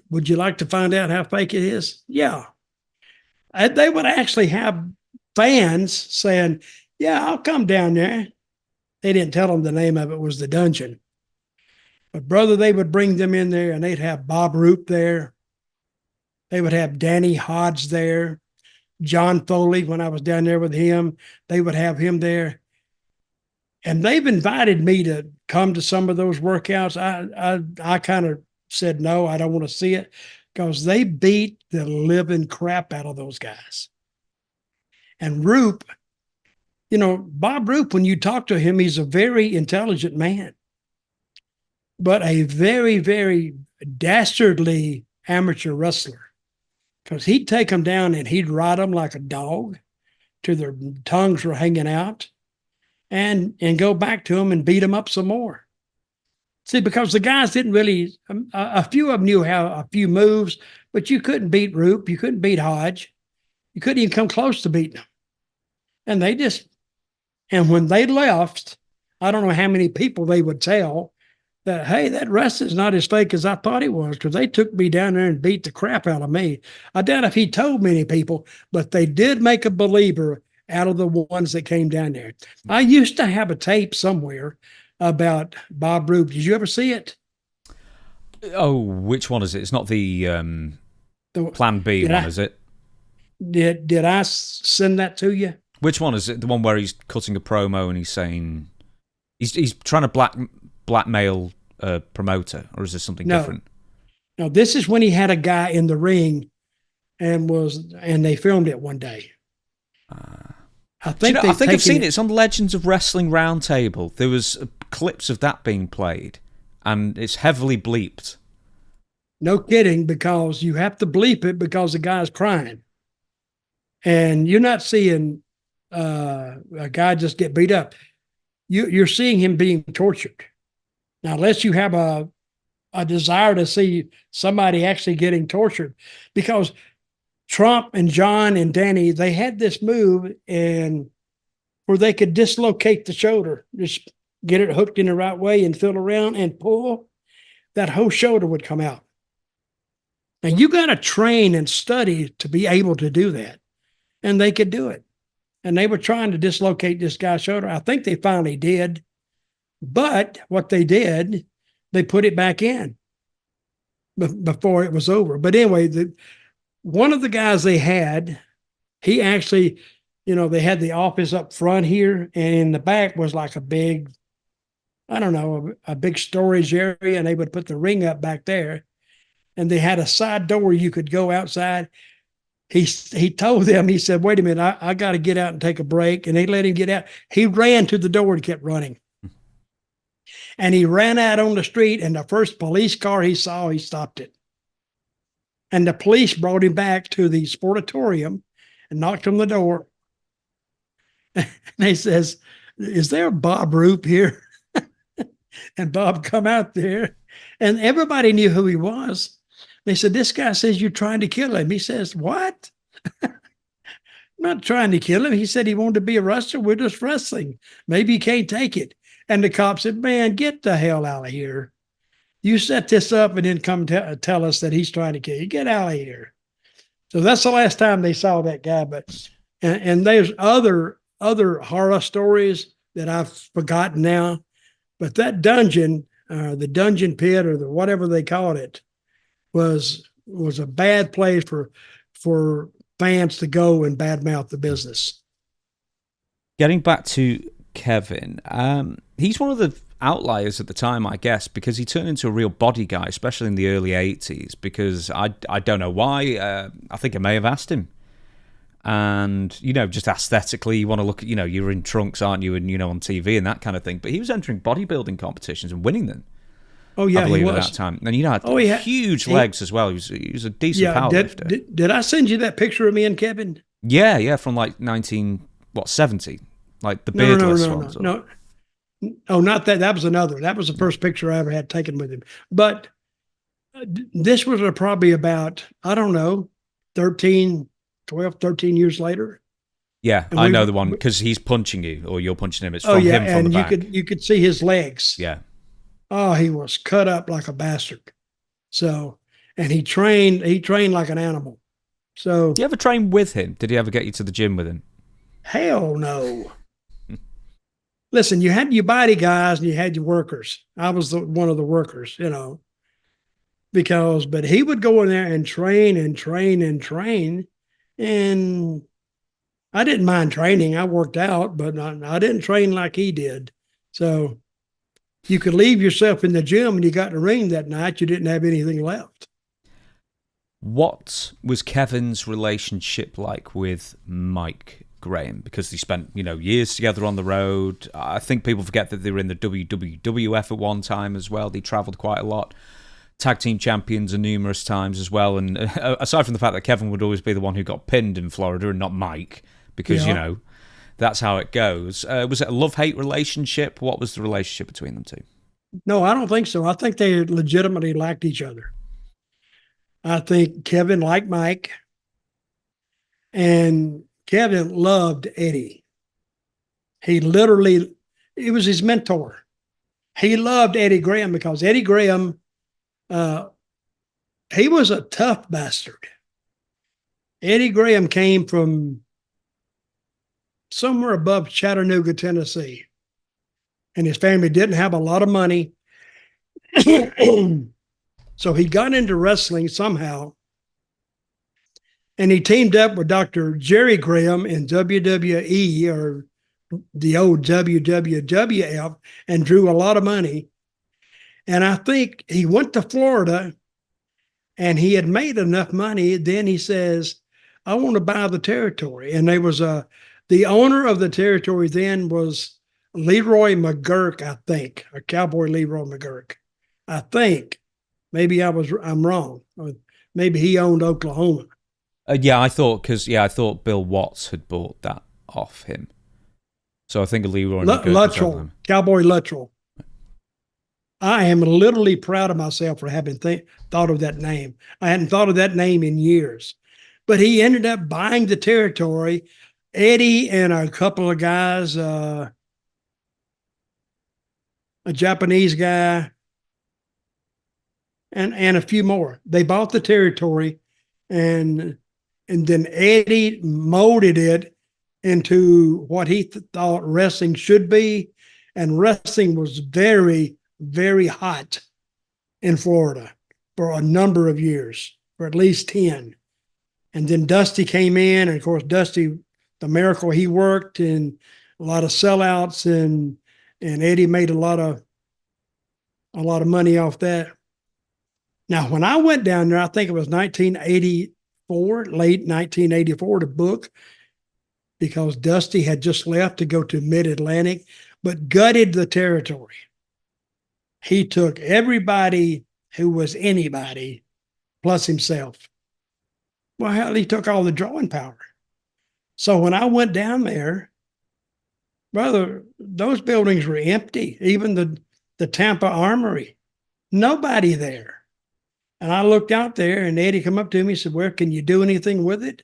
would you like to find out how fake it is? Yeah. And they would actually have fans saying, yeah, I'll come down there. They didn't tell them the name of it was the dungeon. But brother, they would bring them in there and they'd have Bob Roop there. They would have Danny Hodge there. John Foley, when I was down there with him, they would have him there. And they've invited me to come to some of those workouts. I kind of said, no, I don't want to see it, because they beat the living crap out of those guys. And Roop, Bob Roop, when you talk to him, he's a very intelligent man, but a very, very dastardly amateur wrestler, because he'd take them down and he'd ride them like a dog till their tongues were hanging out, and go back to them and beat them up some more. See, because the guys didn't really, a few of them knew how a few moves, but you couldn't beat Roop, you couldn't beat Hodge, you couldn't even come close to beating them. And when they left, I don't know how many people they would tell that, hey, that wrestling's not as fake as I thought it was, because they took me down there and beat the crap out of me. I doubt if he told many people, but they did make a believer out of the ones that came down there. I used to have a tape somewhere about Bob Roop. Did you ever see it? Oh, which one is it? It's not the Plan B one, is it? Did I send that to you? Which one is it? The one where he's cutting a promo and he's saying he's trying to blackmail a promoter, or is this something different? No, this is when he had a guy in the ring and they filmed it one day. I think I've seen it. It's on Legends of Wrestling Roundtable. There was clips of that being played, and it's heavily bleeped. No kidding, because you have to bleep it because the guy's crying. And you're not seeing a guy just get beat up. You're seeing him being tortured. Now, unless you have a desire to see somebody actually getting tortured, because Trump and John and Danny, they had this move where they could dislocate the shoulder, just get it hooked in the right way and feel around and pull, that whole shoulder would come out. Now, you got to train and study to be able to do that. And they could do it. And they were trying to dislocate this guy's shoulder. I think they finally did. But what they did, they put it back in before it was over. But anyway, one of the guys they had, he actually, they had the office up front here, and in the back was like a big, a big storage area, and they would put the ring up back there. And they had a side door you could go outside. He told them, he said, wait a minute, I got to get out and take a break. And they let him get out. He ran to the door and kept running. And he ran out on the street, and the first police car he saw, he stopped it. And the police brought him back to the sportatorium and knocked on the door. And he says, is there a Bob Roop here? And Bob come out there, and everybody knew who he was. They said, this guy says you're trying to kill him. He says, what? I'm not trying to kill him. He said he wanted to be a wrestler. We're just wrestling. Maybe he can't take it. And the cop said, man, get the hell out of here. You set this up and then come tell us that he's trying to kill you. Get out of here. So that's the last time they saw that guy. But and there's other horror stories that I've forgotten now. But that dungeon, the dungeon pit, or whatever they called it, was a bad place for fans to go and badmouth the business. Getting back to Kevin, he's one of the outliers at the time, I guess, because he turned into a real body guy, especially in the early 80s, because I don't know why. I think I may have asked him. And, just aesthetically, you want to look at, you're in trunks, aren't you, and, on TV and that kind of thing. But he was entering bodybuilding competitions and winning them. Oh, yeah, I believe he at was. that time. And, had huge legs as well. He was a decent powerlifter. Did I send you that picture of me and Kevin? Yeah, from like 1970, like the beardless ones. No. Oh, not that. That was another. That was the first picture I ever had taken with him. But this was probably about, 13 years later. Yeah, I know the one, because he's punching you, or you're punching him. It's from him from the back. And you could see his legs. Yeah. Oh, he was cut up like a bastard. So, and he trained like an animal. So, did you ever train with him? Did he ever get you to the gym with him? hell no. Listen, you had your body guys and you had your workers. I was one of the workers, but he would go in there and train and train and train. And I didn't mind training. I worked out, but I didn't train like he did. So you could leave yourself in the gym and you got in the ring that night, you didn't have anything left. What was Kevin's relationship like with Mike Graham? Because they spent, years together on the road. I think people forget that they were in the WWF at one time as well. They travelled quite a lot. Tag team champions numerous times as well. And aside from the fact that Kevin would always be the one who got pinned in Florida and not Mike, because, that's how it goes. Was it a love-hate relationship? What was the relationship between them two? No, I don't think so. I think they legitimately liked each other. I think Kevin liked Mike, and Kevin loved Eddie. He was his mentor. He loved Eddie Graham because Eddie Graham, he was a tough bastard. Eddie Graham came from somewhere above Chattanooga, Tennessee, and his family didn't have a lot of money. So he got into wrestling somehow, and he teamed up with Dr. Jerry Graham in WWE, or the old WWF, and drew a lot of money. And I think he went to Florida, and he had made enough money. Then he says, I want to buy the territory. And there was the owner of the territory then was Leroy McGurk, I think, or Cowboy Leroy McGurk. I think. Maybe I'm wrong. Or maybe he owned Oklahoma. I thought Bill Watts had bought that off him. So I think Leroy Luttrell, Cowboy Luttrell. I am literally proud of myself for having thought of that name. I hadn't thought of that name in years. But he ended up buying the territory. Eddie and a couple of guys, a Japanese guy, and a few more. They bought the territory, and then Eddie molded it into what he thought wrestling should be. And wrestling was very, very hot in Florida for a number of years, for at least 10. And then Dusty came in, and of course, Dusty, the miracle he worked, and a lot of sellouts, and Eddie made a lot of money off that. Now, when I went down there, I think it was 1984, late 1984, to book, because Dusty had just left to go to Mid-Atlantic, but gutted the territory. He took everybody who was anybody, plus himself. Well, hell, he took all the drawing power. So when I went down there, brother, those buildings were empty, even the Tampa Armory. Nobody there. And I looked out there, and Eddie come up to me and said, well, can you do anything with it?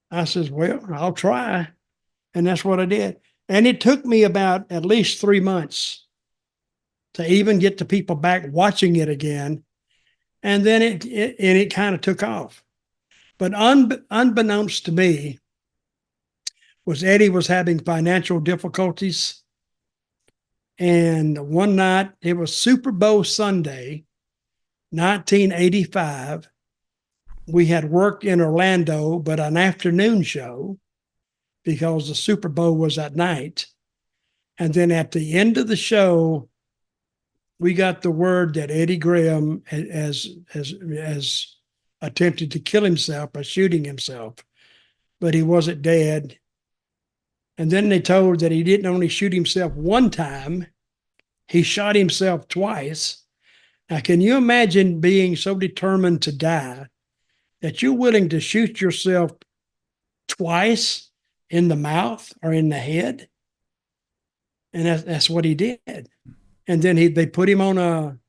I says, well, I'll try. And that's what I did. And it took me about at least 3 months to even get the people back watching it again. And then it kind of took off. But unbeknownst to me, Eddie was having financial difficulties. And one night, it was Super Bowl Sunday, 1985. We had worked in Orlando, but an afternoon show, because the Super Bowl was at night. And then at the end of the show, we got the word that Eddie Graham has attempted to kill himself by shooting himself, but he wasn't dead. And then they told that he didn't only shoot himself one time, he shot himself twice. Now, can you imagine being so determined to die that you're willing to shoot yourself twice in the mouth or in the head? And that's what he did. And then they put him on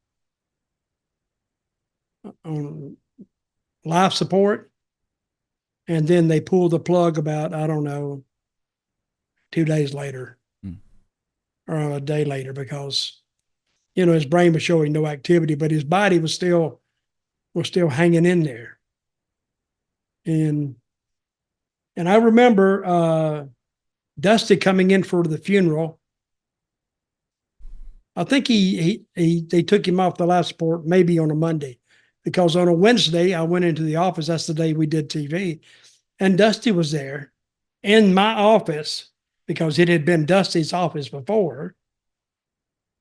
life support. And then they pulled the plug about, 2 days later or a day later, because, his brain was showing no activity, but his body was still was still hanging in there. And I remember Dusty coming in for the funeral. I think they took him off the life support maybe on a Monday, because on a Wednesday I went into the office. That's the day we did TV, and Dusty was there in my office because it had been Dusty's office before.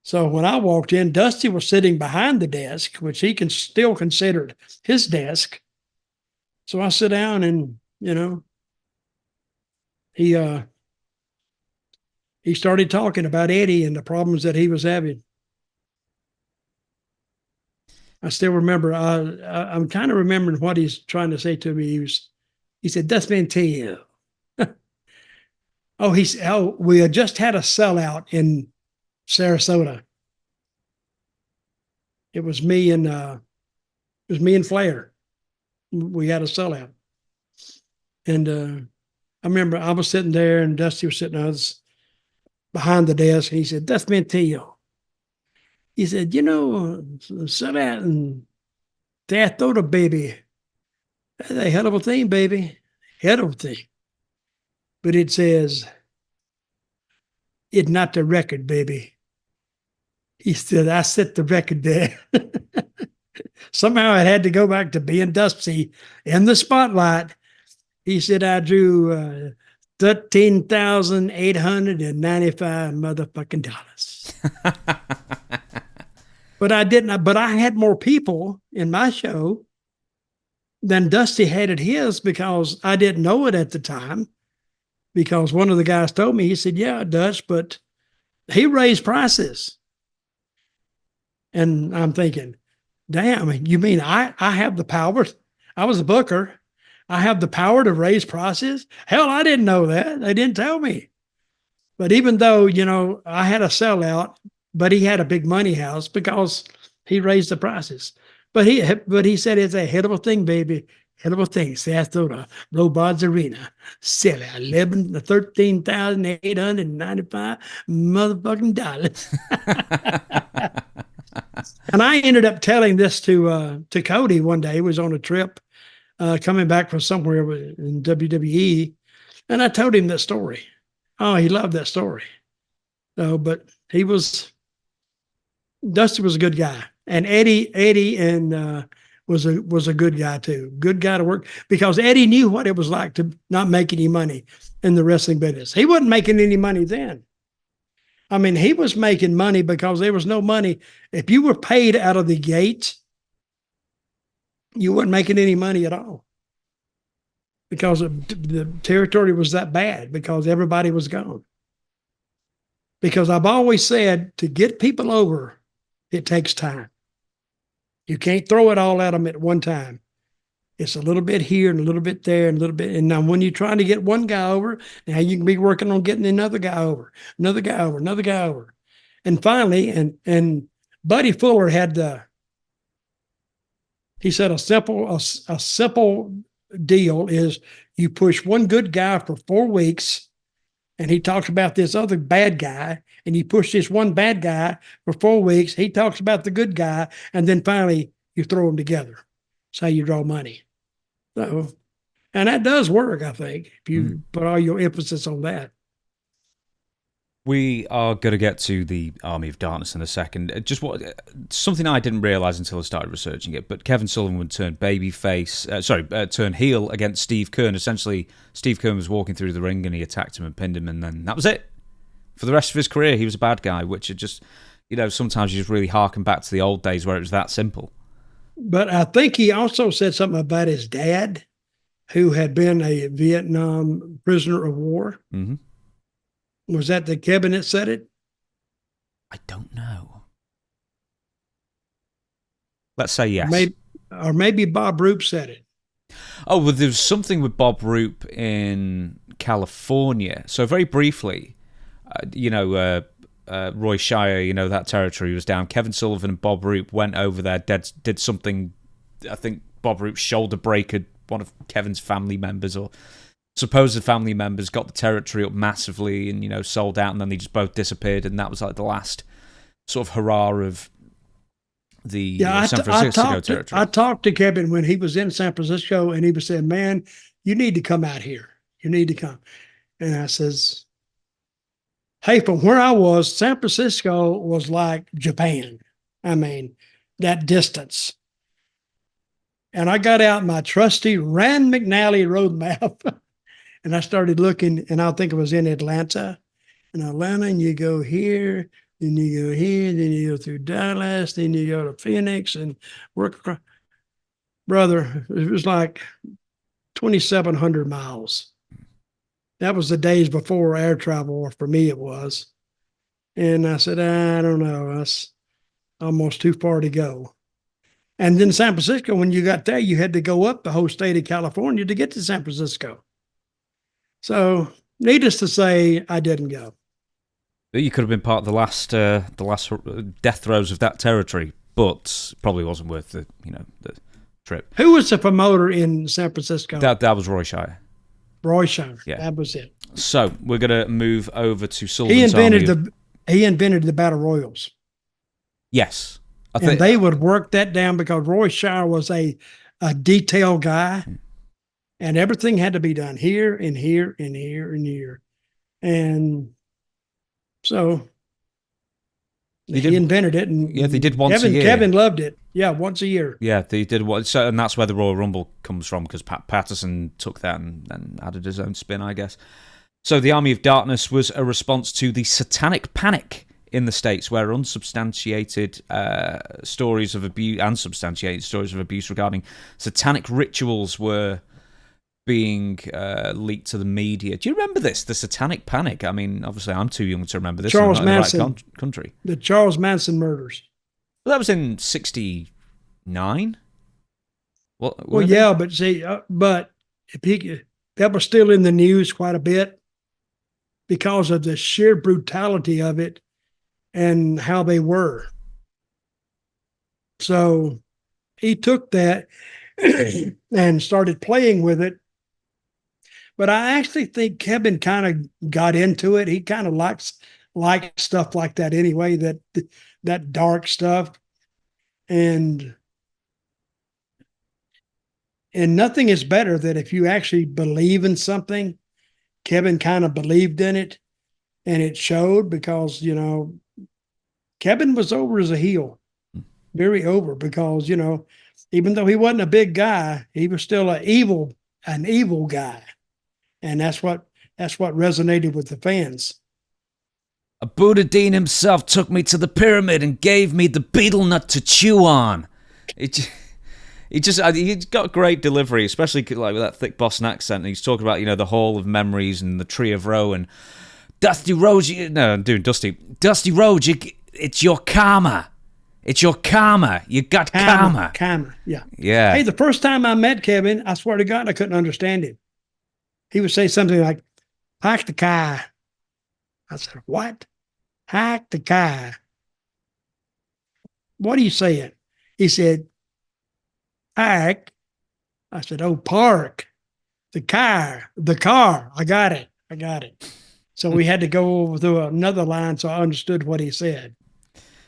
So when I walked in, Dusty was sitting behind the desk, which he can still considered his desk. So I sit down and, he started talking about Eddie and the problems that he was having. I still remember, I'm kind of remembering what he's trying to say to me. He said, Dutch Mantell. We had just had a sellout in Sarasota. It was me and Flair. We had a sellout. And I remember I was sitting there and Dusty was sitting, I was behind the desk, and he said, Dutch Mantell. He said, sellout in Sarasota, baby. That's a hell of a thing, baby. Hell of a thing. But it says, it's not the record, baby. He said, I set the record there. Somehow I had to go back to being Dusty in the spotlight. He said, I drew 13,895 motherfucking dollars. But I didn't. But I had more people in my show than Dusty had at his, because I didn't know it at the time. Because one of the guys told me, he said, yeah, Dutch, but he raised prices. And I'm thinking, damn, you mean I have the power? I was a booker. I have the power to raise prices? Hell, I didn't know that. They didn't tell me. But even though, I had a sellout, but he had a big money house because he raised the prices. But he said it's a hell of a thing, baby. Hell of a thing. Sarasota, Robards Arena. Sell it. 13,895 motherfucking dollars. And I ended up telling this to Cody one day. He was on a trip coming back from somewhere in WWE. And I told him that story. Oh, he loved that story. But Dusty was a good guy. And Eddie and was a good guy too. Good guy to work, because Eddie knew what it was like to not make any money in the wrestling business. He wasn't making any money then. I mean, he was making money because there was no money. If you were paid out of the gate, you weren't making any money at all, because the territory was that bad, because everybody was gone. Because I've always said, to get people over, it takes time. You can't throw it all at them at one time. It's a little bit here and a little bit there and a little bit. And now when you're trying to get one guy over, now you can be working on getting another guy over, another guy over, another guy over. And finally, and Buddy Fuller he said a simple deal is you push one good guy for 4 weeks, and he talks about this other bad guy, and you push this one bad guy for 4 weeks. He talks about the good guy, and then finally you throw them together. That's how you draw money. So, and that does work, I think, if you put all your emphasis on that. We are going to get to the Army of Darkness in a second. Something I didn't realise until I started researching it, but Kevin Sullivan would turn turn heel against Steve Keirn. Essentially, Steve Keirn was walking through the ring and he attacked him and pinned him, and then that was it. For the rest of his career, he was a bad guy, which it just, sometimes you just really harken back to the old days where it was that simple. But I think he also said something about his dad, who had been a Vietnam prisoner of war. Mm-hmm. Was that the Kevin that said it? I don't know. Let's say yes. Or maybe Bob Roop said it. Oh, well, there was something with Bob Roop in California. So very briefly, Roy Shire, that territory was down. Kevin Sullivan and Bob Roop went over there, did something. I think Bob Roop shoulder breakered one of Kevin's family members, or supposed family members, got the territory up massively and, sold out, and then they just both disappeared, and that was like the last sort of hurrah of the San Francisco territory. I talked to Kevin when he was in San Francisco, and he was saying, "Man, you need to come out here. You need to come." And I says, "Hey, from where I was, San Francisco was like Japan. I mean, that distance." And I got out my trusty Rand McNally road map, and I started looking, and I think it was in Atlanta. In Atlanta, and you go here, then you go here, then you go through Dallas, then you go to Phoenix and work across. Brother, it was like 2,700 miles. That was the days before air travel, or for me it was. And I said, I don't know, that's almost too far to go. And then San Francisco, when you got there, you had to go up the whole state of California to get to San Francisco. So needless to say, I didn't go. You could have been part of the last death throes of that territory, but probably wasn't worth the trip. Who was the promoter in San Francisco? That was Roy Shire. Roy Shire. Yeah, that was it. So we're gonna move over to Sullivan. He invented the battle royals. Yes, and they would work that down because Roy Shire was a detail guy, and everything had to be done here and here and here and here, and so he invented it. And they did once a year. Kevin loved it. Yeah, once a year. Yeah, they did. So, and that's where the Royal Rumble comes from, because Patterson took that and added his own spin, I guess. So the Army of Darkness was a response to the Satanic Panic in the States, where unsubstantiated stories of abuse and substantiated stories of abuse regarding satanic rituals were being leaked to the media. Do you remember this? The Satanic Panic? I mean, obviously I'm too young to remember this. Charles Manson. Right country. The Charles Manson murders. Well, that was in 1969. Well, yeah, but see, but that was still in the news quite a bit because of the sheer brutality of it and how they were. So he took that and started playing with it. But I actually think Kevin kind of got into it. He kind of likes stuff like that anyway, that dark stuff. And nothing is better than if you actually believe in something. Kevin kind of believed in it, and it showed because, Kevin was over as a heel, very over, because, even though he wasn't a big guy, he was still an evil guy. And that's what resonated with the fans. Buddha Dean himself took me to the pyramid and gave me the beetle nut to chew on. He's got great delivery, especially like with that thick Boston accent. And he's talking about, the Hall of Memories and the Tree of Roe and Dusty Rhodes. I'm doing Dusty. Dusty Rhodes, it's your karma. It's your karma. You got karma. Karma, yeah. Yeah. Hey, the first time I met Kevin, I swear to God, I couldn't understand him. He would say something like, "Hack the car." I said, "What? Hack the car? What are you saying?" He said, "Hack." I said, "Oh, park. The car. I got it. So we had to go over through another line so I understood what he said.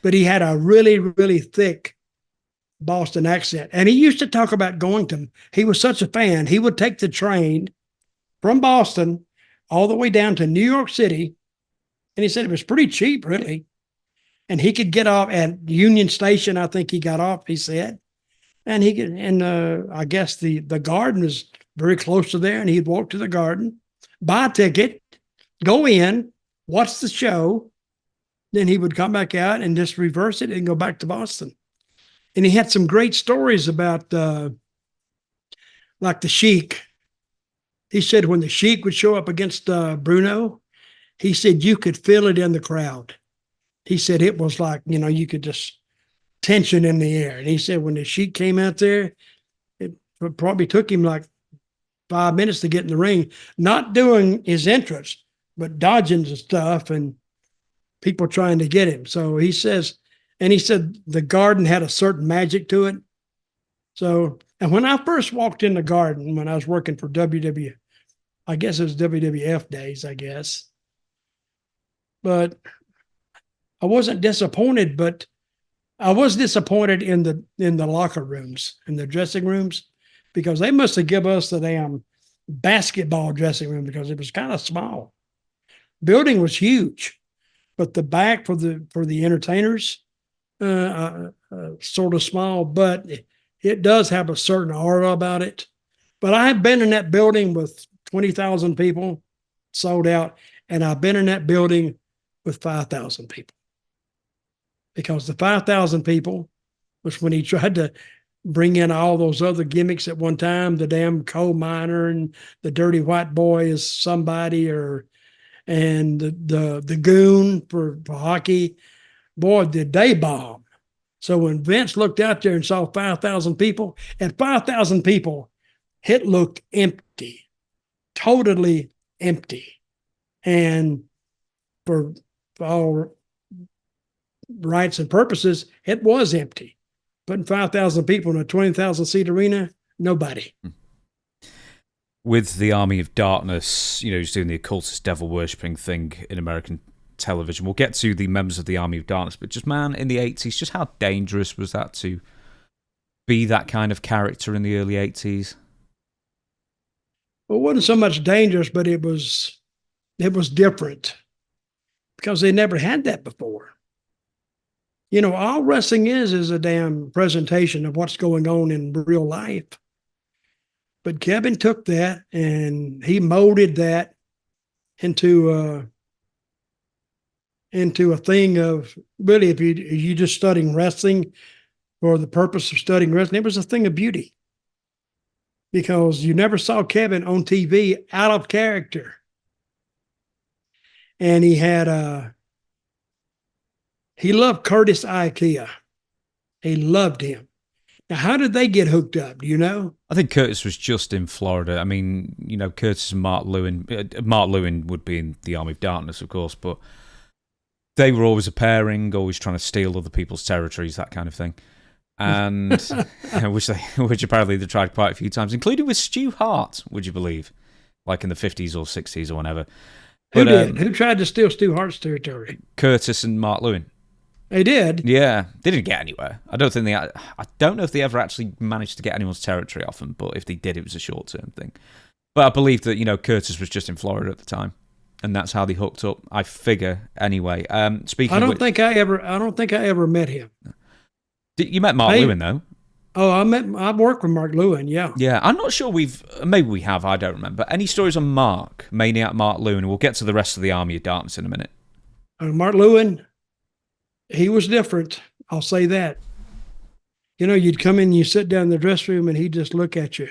But he had a really, really thick Boston accent. And he used to talk about going to, he was such a fan, he would take the train from Boston all the way down to New York City. And he said it was pretty cheap, really. And he could get off at Union Station. I think he got off, he said. And I guess the garden was very close to there. And he'd walk to the garden, buy a ticket, go in, watch the show. Then he would come back out and just reverse it and go back to Boston. And he had some great stories about like the Sheik. He said when the Sheik would show up against Bruno, he said you could feel it in the crowd. He said it was like, you could just tension in the air. And he said when the Sheik came out there, it probably took him like 5 minutes to get in the ring, not doing his entrance, but dodging the stuff and people trying to get him. So he said the garden had a certain magic to it. So, and when I first walked in the garden, when I was working for WWF, I guess it was WWF days, I guess. But I wasn't disappointed, but I was disappointed in the locker rooms, in the dressing rooms, because they must have given us the damn basketball dressing room because it was kind of small. Building was huge, but the back for the entertainers, sort of small, but it does have a certain aura about it. But I've been in that building with 20,000 people sold out, and I've been in that building with 5,000 people. Because the 5,000 people was when he tried to bring in all those other gimmicks at one time, the damn coal miner and the dirty white boy is somebody, and the goon for hockey. Boy, did they bomb. So when Vince looked out there and saw 5,000 people, and 5,000 people, it looked empty, totally empty. And for all rights and purposes, it was empty. Putting 5,000 people in a 20,000 seat arena, nobody. With the Army of Darkness, he's doing the occultist devil worshipping thing in American television. We'll get to the members of the Army of Darkness, but just, man, in the 80s, just how dangerous was that to be that kind of character in the early 80s? Well, it wasn't so much dangerous, but it was different because they never had that before. All wrestling is a damn presentation of what's going on in real life. But Kevin took that and he molded that into a thing of, really, if you just studying wrestling for the purpose of studying wrestling, it was a thing of beauty. Because you never saw Kevin on TV out of character. And he loved Curtis Ikea. He loved him. Now, how did they get hooked up? Do you know? I think Curtis was just in Florida. I mean, Curtis and Mark Lewin. Mark Lewin would be in the Army of Darkness, of course, but they were always a pairing, always trying to steal other people's territories, that kind of thing. And which apparently they tried quite a few times, including with Stu Hart, would you believe? Like in the 50s or 60s or whenever. Who did? Who tried to steal Stu Hart's territory? Curtis and Mark Lewin. They did? Yeah. They didn't get anywhere. I don't know if they ever actually managed to get anyone's territory off them, but if they did, it was a short-term thing. But I believe that, Curtis was just in Florida at the time, and that's how they hooked up, I figure, anyway. Speaking I don't think I ever met him. You met Mark Lewin, though. Oh, I've worked with Mark Lewin, yeah. Yeah, I'm not sure maybe we have, I don't remember. Any stories on Maniac Mark Lewin? We'll get to the rest of the Army of Darkness in a minute. Mark Lewin, he was different. I'll say that. You'd come in, you sit down in the dressing room, and he'd just look at you.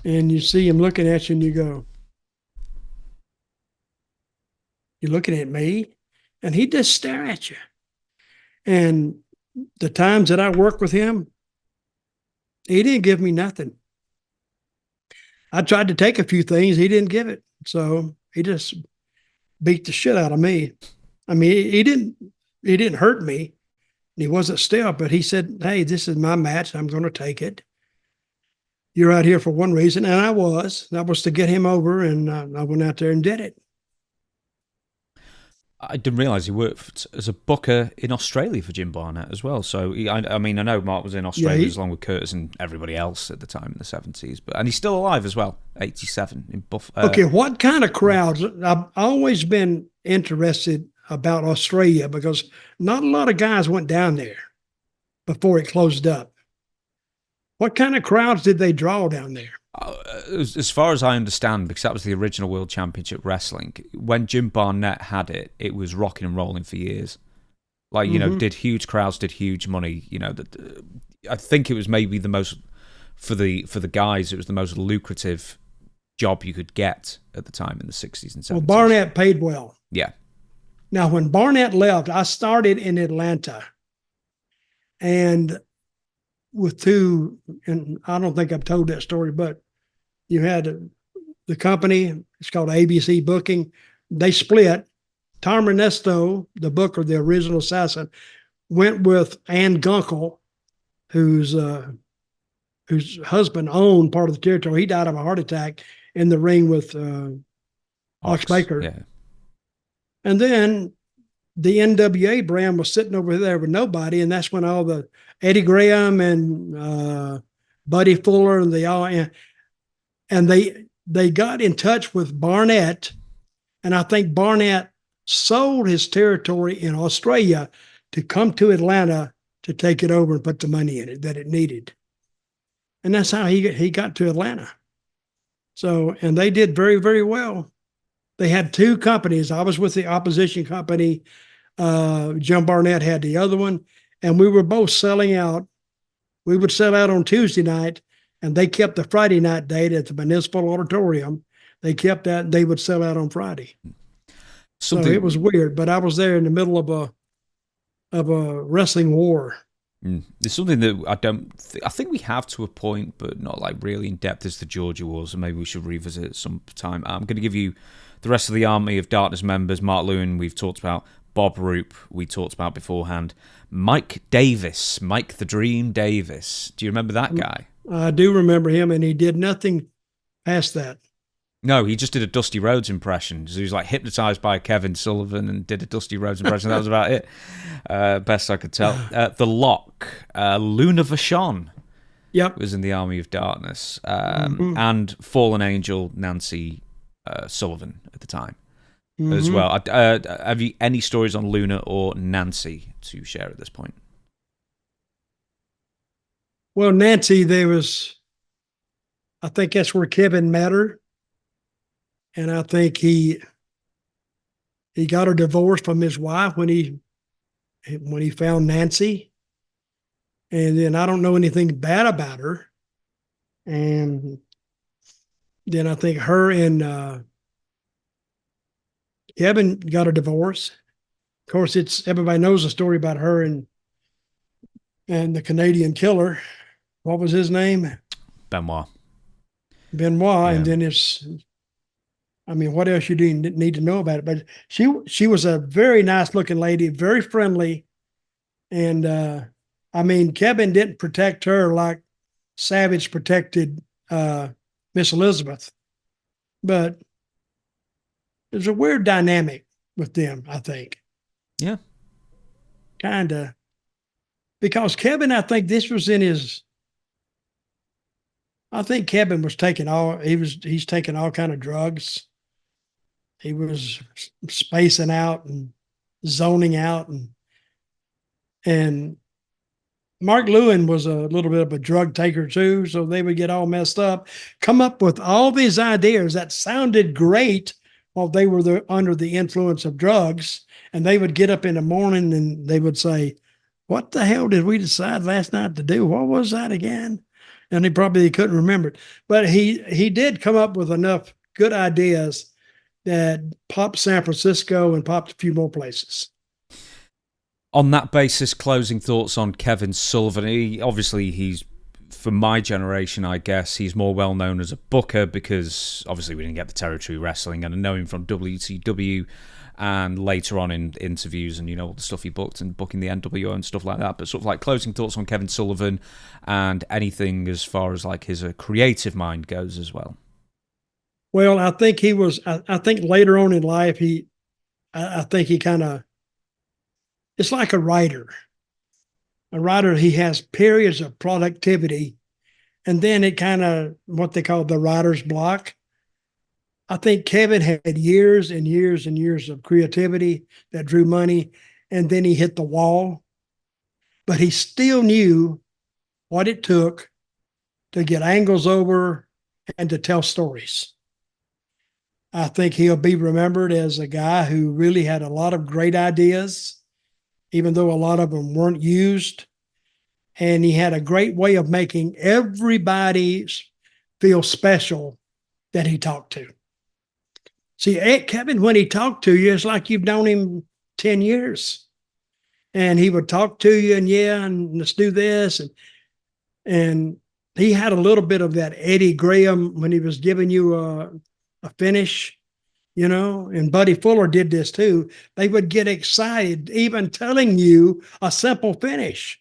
And you see him looking at you, and you go, "You're looking at me?" And he'd just stare at you. And the times that I worked with him, he didn't give me nothing. I tried to take a few things, he didn't give it. So he just beat the shit out of me. I mean, he didn't hurt me. He wasn't still, but he said, "Hey, this is my match. I'm going to take it. You're out here for one reason." And I was to get him over, and I went out there and did it. I didn't realise he worked as a booker in Australia for Jim Barnett as well. So, I know Mark was in Australia along with Curtis and everybody else at the time in the 70s. And he's still alive as well, 87 in Okay, what kind of crowds? I've always been interested about Australia because not a lot of guys went down there before it closed up. What kind of crowds did they draw down there? As far as I understand, because that was the original World Championship Wrestling, when Jim Barnett had it, it was rocking and rolling for years. Like, did huge crowds, did huge money. I think it was maybe the most, for the guys, it was the most lucrative job you could get at the time in the 60s and 70s. Well, Barnett paid well. Yeah. Now, when Barnett left, I started in Atlanta. And and I don't think I've told that story, but you had the company, it's called ABC Booking. They split. Tom Ernesto, the booker, the original assassin, went with Ann Gunkel, whose husband owned part of the territory. He died of a heart attack in the ring with Ox Baker. Yeah. And then the NWA brand was sitting over there with nobody, and that's when all the Eddie Graham and Buddy Fuller and they got in touch with Barnett, and I think Barnett sold his territory in Australia to come to Atlanta to take it over and put the money in it that it needed. And that's how he got to Atlanta. So, and they did very, very well. They had two companies. I was with the opposition company. Jim Barnett had the other one, and we were both selling out. We would sell out on Tuesday night, and they kept the Friday night date at the Municipal Auditorium. They kept that, and they would sell out on Friday. So it was weird, but I was there in the middle of a wrestling war. There's something that I think we have to a point, but not like really in depth, as the Georgia Wars, and maybe we should revisit it some time. I'm going to give you the rest of the Army of Darkness members. Mark Lewin, we've talked about. Bob Roop, we talked about beforehand. Mike Davis, Mike the Dream Davis. Do you remember that guy? I do remember him, and he did nothing past that. No, he just did a Dusty Rhodes impression. So he was like hypnotized by Kevin Sullivan and did a Dusty Rhodes impression. That was about it. Best I could tell. The Lock, Luna Vachon. Yep. Was in the Army of Darkness. And Fallen Angel Nancy Sullivan at the time as well. Have you any stories on Luna or Nancy to share at this point? Well, Nancy, I think that's where Kevin met her. And I think he got a divorce from his wife when he found Nancy. And then I don't know anything bad about her. And then I think her and Kevin got a divorce. Of course, everybody knows the story about her and the Canadian killer. What was his name? Benoit. Yeah. And then what else you do need to know about it? But she was a very nice looking lady, very friendly. And Kevin didn't protect her like Savage protected Miss Elizabeth. But there's a weird dynamic with them, I think. Yeah. Kind of. Because Kevin, I think this was I think Kevin was he's taking all kind of drugs. He was spacing out and zoning out, and Mark Lewin was a little bit of a drug taker too, so they would get all messed up, come up with all these ideas that sounded great while they were under the influence of drugs, and they would get up in the morning and they would say, "What the hell did we decide last night to do? What was that again?" And he probably couldn't remember it, but he did come up with enough good ideas that popped San Francisco and popped a few more places. On that basis, closing thoughts on Kevin Sullivan. He's for my generation, I guess, he's more well known as a booker because obviously we didn't get the territory wrestling, and I know him from WCW and later on in interviews and all the stuff he booked and booking the NWO and stuff like that. But sort of like closing thoughts on Kevin Sullivan and anything as far as like his creative mind goes as well. Well, I think I think later on in life, I think he kind of, it's like a writer. A writer, he has periods of productivity, and then it kind of, what they call the writer's block. I think Kevin had years and years and years of creativity that drew money, and then he hit the wall. But he still knew what it took to get angles over and to tell stories. I think he'll be remembered as a guy who really had a lot of great ideas, even though a lot of them weren't used. And he had a great way of making everybody feel special that he talked to. See, Kevin, when he talked to you, it's like you've known him 10 years. And he would talk to you and let's do this. And he had a little bit of that Eddie Graham when he was giving you a finish, and Buddy Fuller did this too. They would get excited, even telling you a simple finish.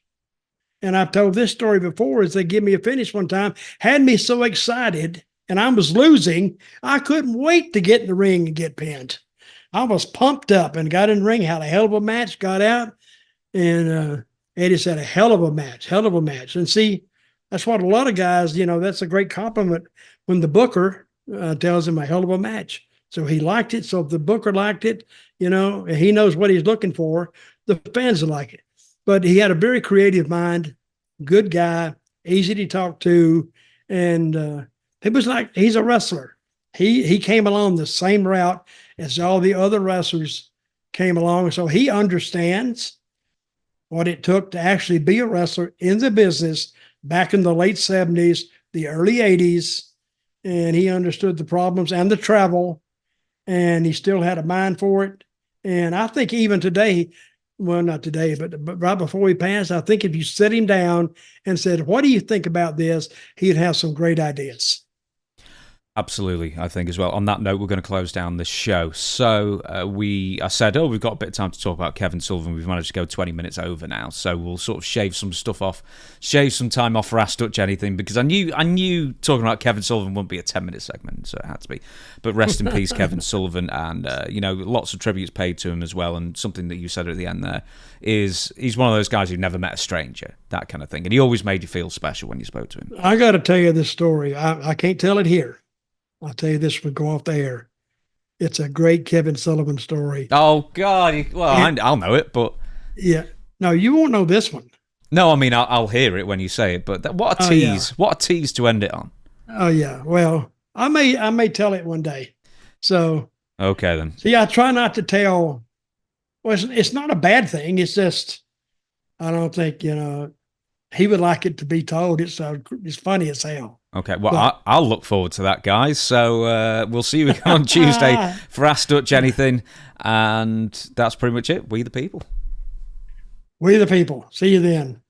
And I've told this story before, is they give me a finish one time, had me so excited, and I was losing, I couldn't wait to get in the ring and get pinned. I was pumped up and got in the ring, had a hell of a match, got out, and Eddie said, a hell of a match, hell of a match. And see, that's what a lot of guys, that's a great compliment when the booker tells him a hell of a match. So he liked it. So if the booker liked it, he knows what he's looking for. The fans will like it. But he had a very creative mind, good guy, easy to talk to. And it was like he's a wrestler. He came along the same route as all the other wrestlers came along. So he understands what it took to actually be a wrestler in the business back in the late 70s, the early 80s. And he understood the problems and the travel. And he still had a mind for it. And I think even today, well, not today, but right before he passed, I think if you set him down and said, what do you think about this? He'd have some great ideas. Absolutely, I think as well. On that note, we're going to close down this show. So I said, we've got a bit of time to talk about Kevin Sullivan. We've managed to go 20 minutes over now, so we'll sort of shave some stuff off, shave some time off for Ask Dutch Anything, because I knew talking about Kevin Sullivan wouldn't be a 10-minute segment, so it had to be. But rest in peace, Kevin Sullivan, and lots of tributes paid to him as well. And something that you said at the end there is he's one of those guys who never met a stranger, that kind of thing, and he always made you feel special when you spoke to him. I got to tell you this story. I can't tell it here. I'll tell you this when we go off the air. It's a great Kevin Sullivan story. Oh, God. I'll know it, but... Yeah. No, you won't know this one. No, I mean, I'll hear it when you say it, but what a tease. What a tease to end it on. Oh, yeah. Well, I may tell it one day. So... Okay, then. See, I try not to tell... Well, it's not a bad thing. It's just... I don't think, he would like it to be told. It's funny as hell. Okay, well, I'll look forward to that, guys. So we'll see you again on Tuesday for Ask Dutch Anything. And that's pretty much it. We the people. We the people. See you then.